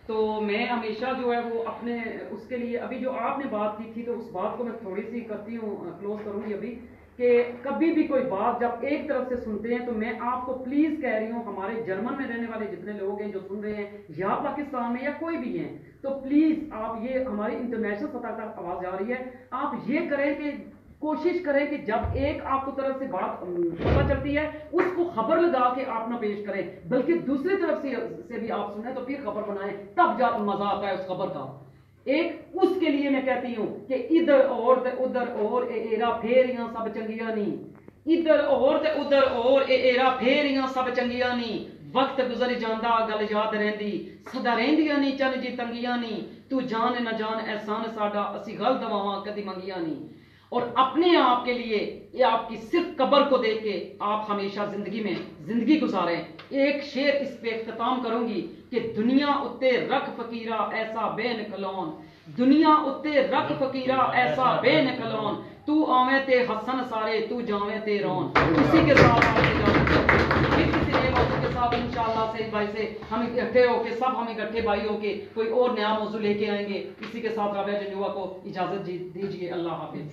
तो मैं हमेशा जो है वो अपने उसके लिए, अभी जो आपने बात की थी तो उस बात को मैं थोड़ी सी करती हूँ, क्लोज करूँगी अभी कि कभी भी कोई बात जब एक तरफ से सुनते हैं तो मैं आपको प्लीज कह रही हूँ, हमारे जर्मन में रहने वाले जितने लोग हैं जो सुन रहे हैं या पाकिस्तान में या कोई भी हैं, तो प्लीज आप ये हमारी इंटरनेशनल सतह तक आवाज जा रही है, आप ये करें कि कोशिश करें कि जब एक आपको तरफ से बात पता चलती है उसको खबर लगा के आप ना पेश करें, बल्कि दूसरी तरफ से भी आप सुने तो फिर खबर बनाएं, तब जा मजा आता है उस खबर का। एक उसके लिए मैं कहती हूं कि इधर और ते उधर और एरा फेरियां सब चंगियां नहीं, इधर और ते उधर और एरा फेरियां सब चंगियां नहीं, वक्त गुजर जांदा गल याद रहंदी, सदा रहंदियां नहीं चन जी तंगियां नहीं, तू जान न जान एहसान साडा असी गल दवावां कदी मंगियां नहीं। और अपने आप के लिए ये आपकी सिर्फ कब्र को देख के आप हमेशा जिंदगी में जिंदगी गुजारें। एक शेर इस पे इख्तिताम करूंगी कि दुनिया उत्ते रख फकीरा ऐसा बेनकलौन, दुनिया उत्ते रख फकीरा ऐसा बेनकलौन, तू आवे ते हसन सारे तू जावे ते रौन। इसी के साथ के साथ इंशाअल्लाह से भाई से हम इकट्ठे होके सब हम इकट्ठे भाई होके कोई और नया मौजू लेके आएंगे। इसी के साथ राबिया जंजुआ को इजाजत दीजिए। अल्लाह हाफिज।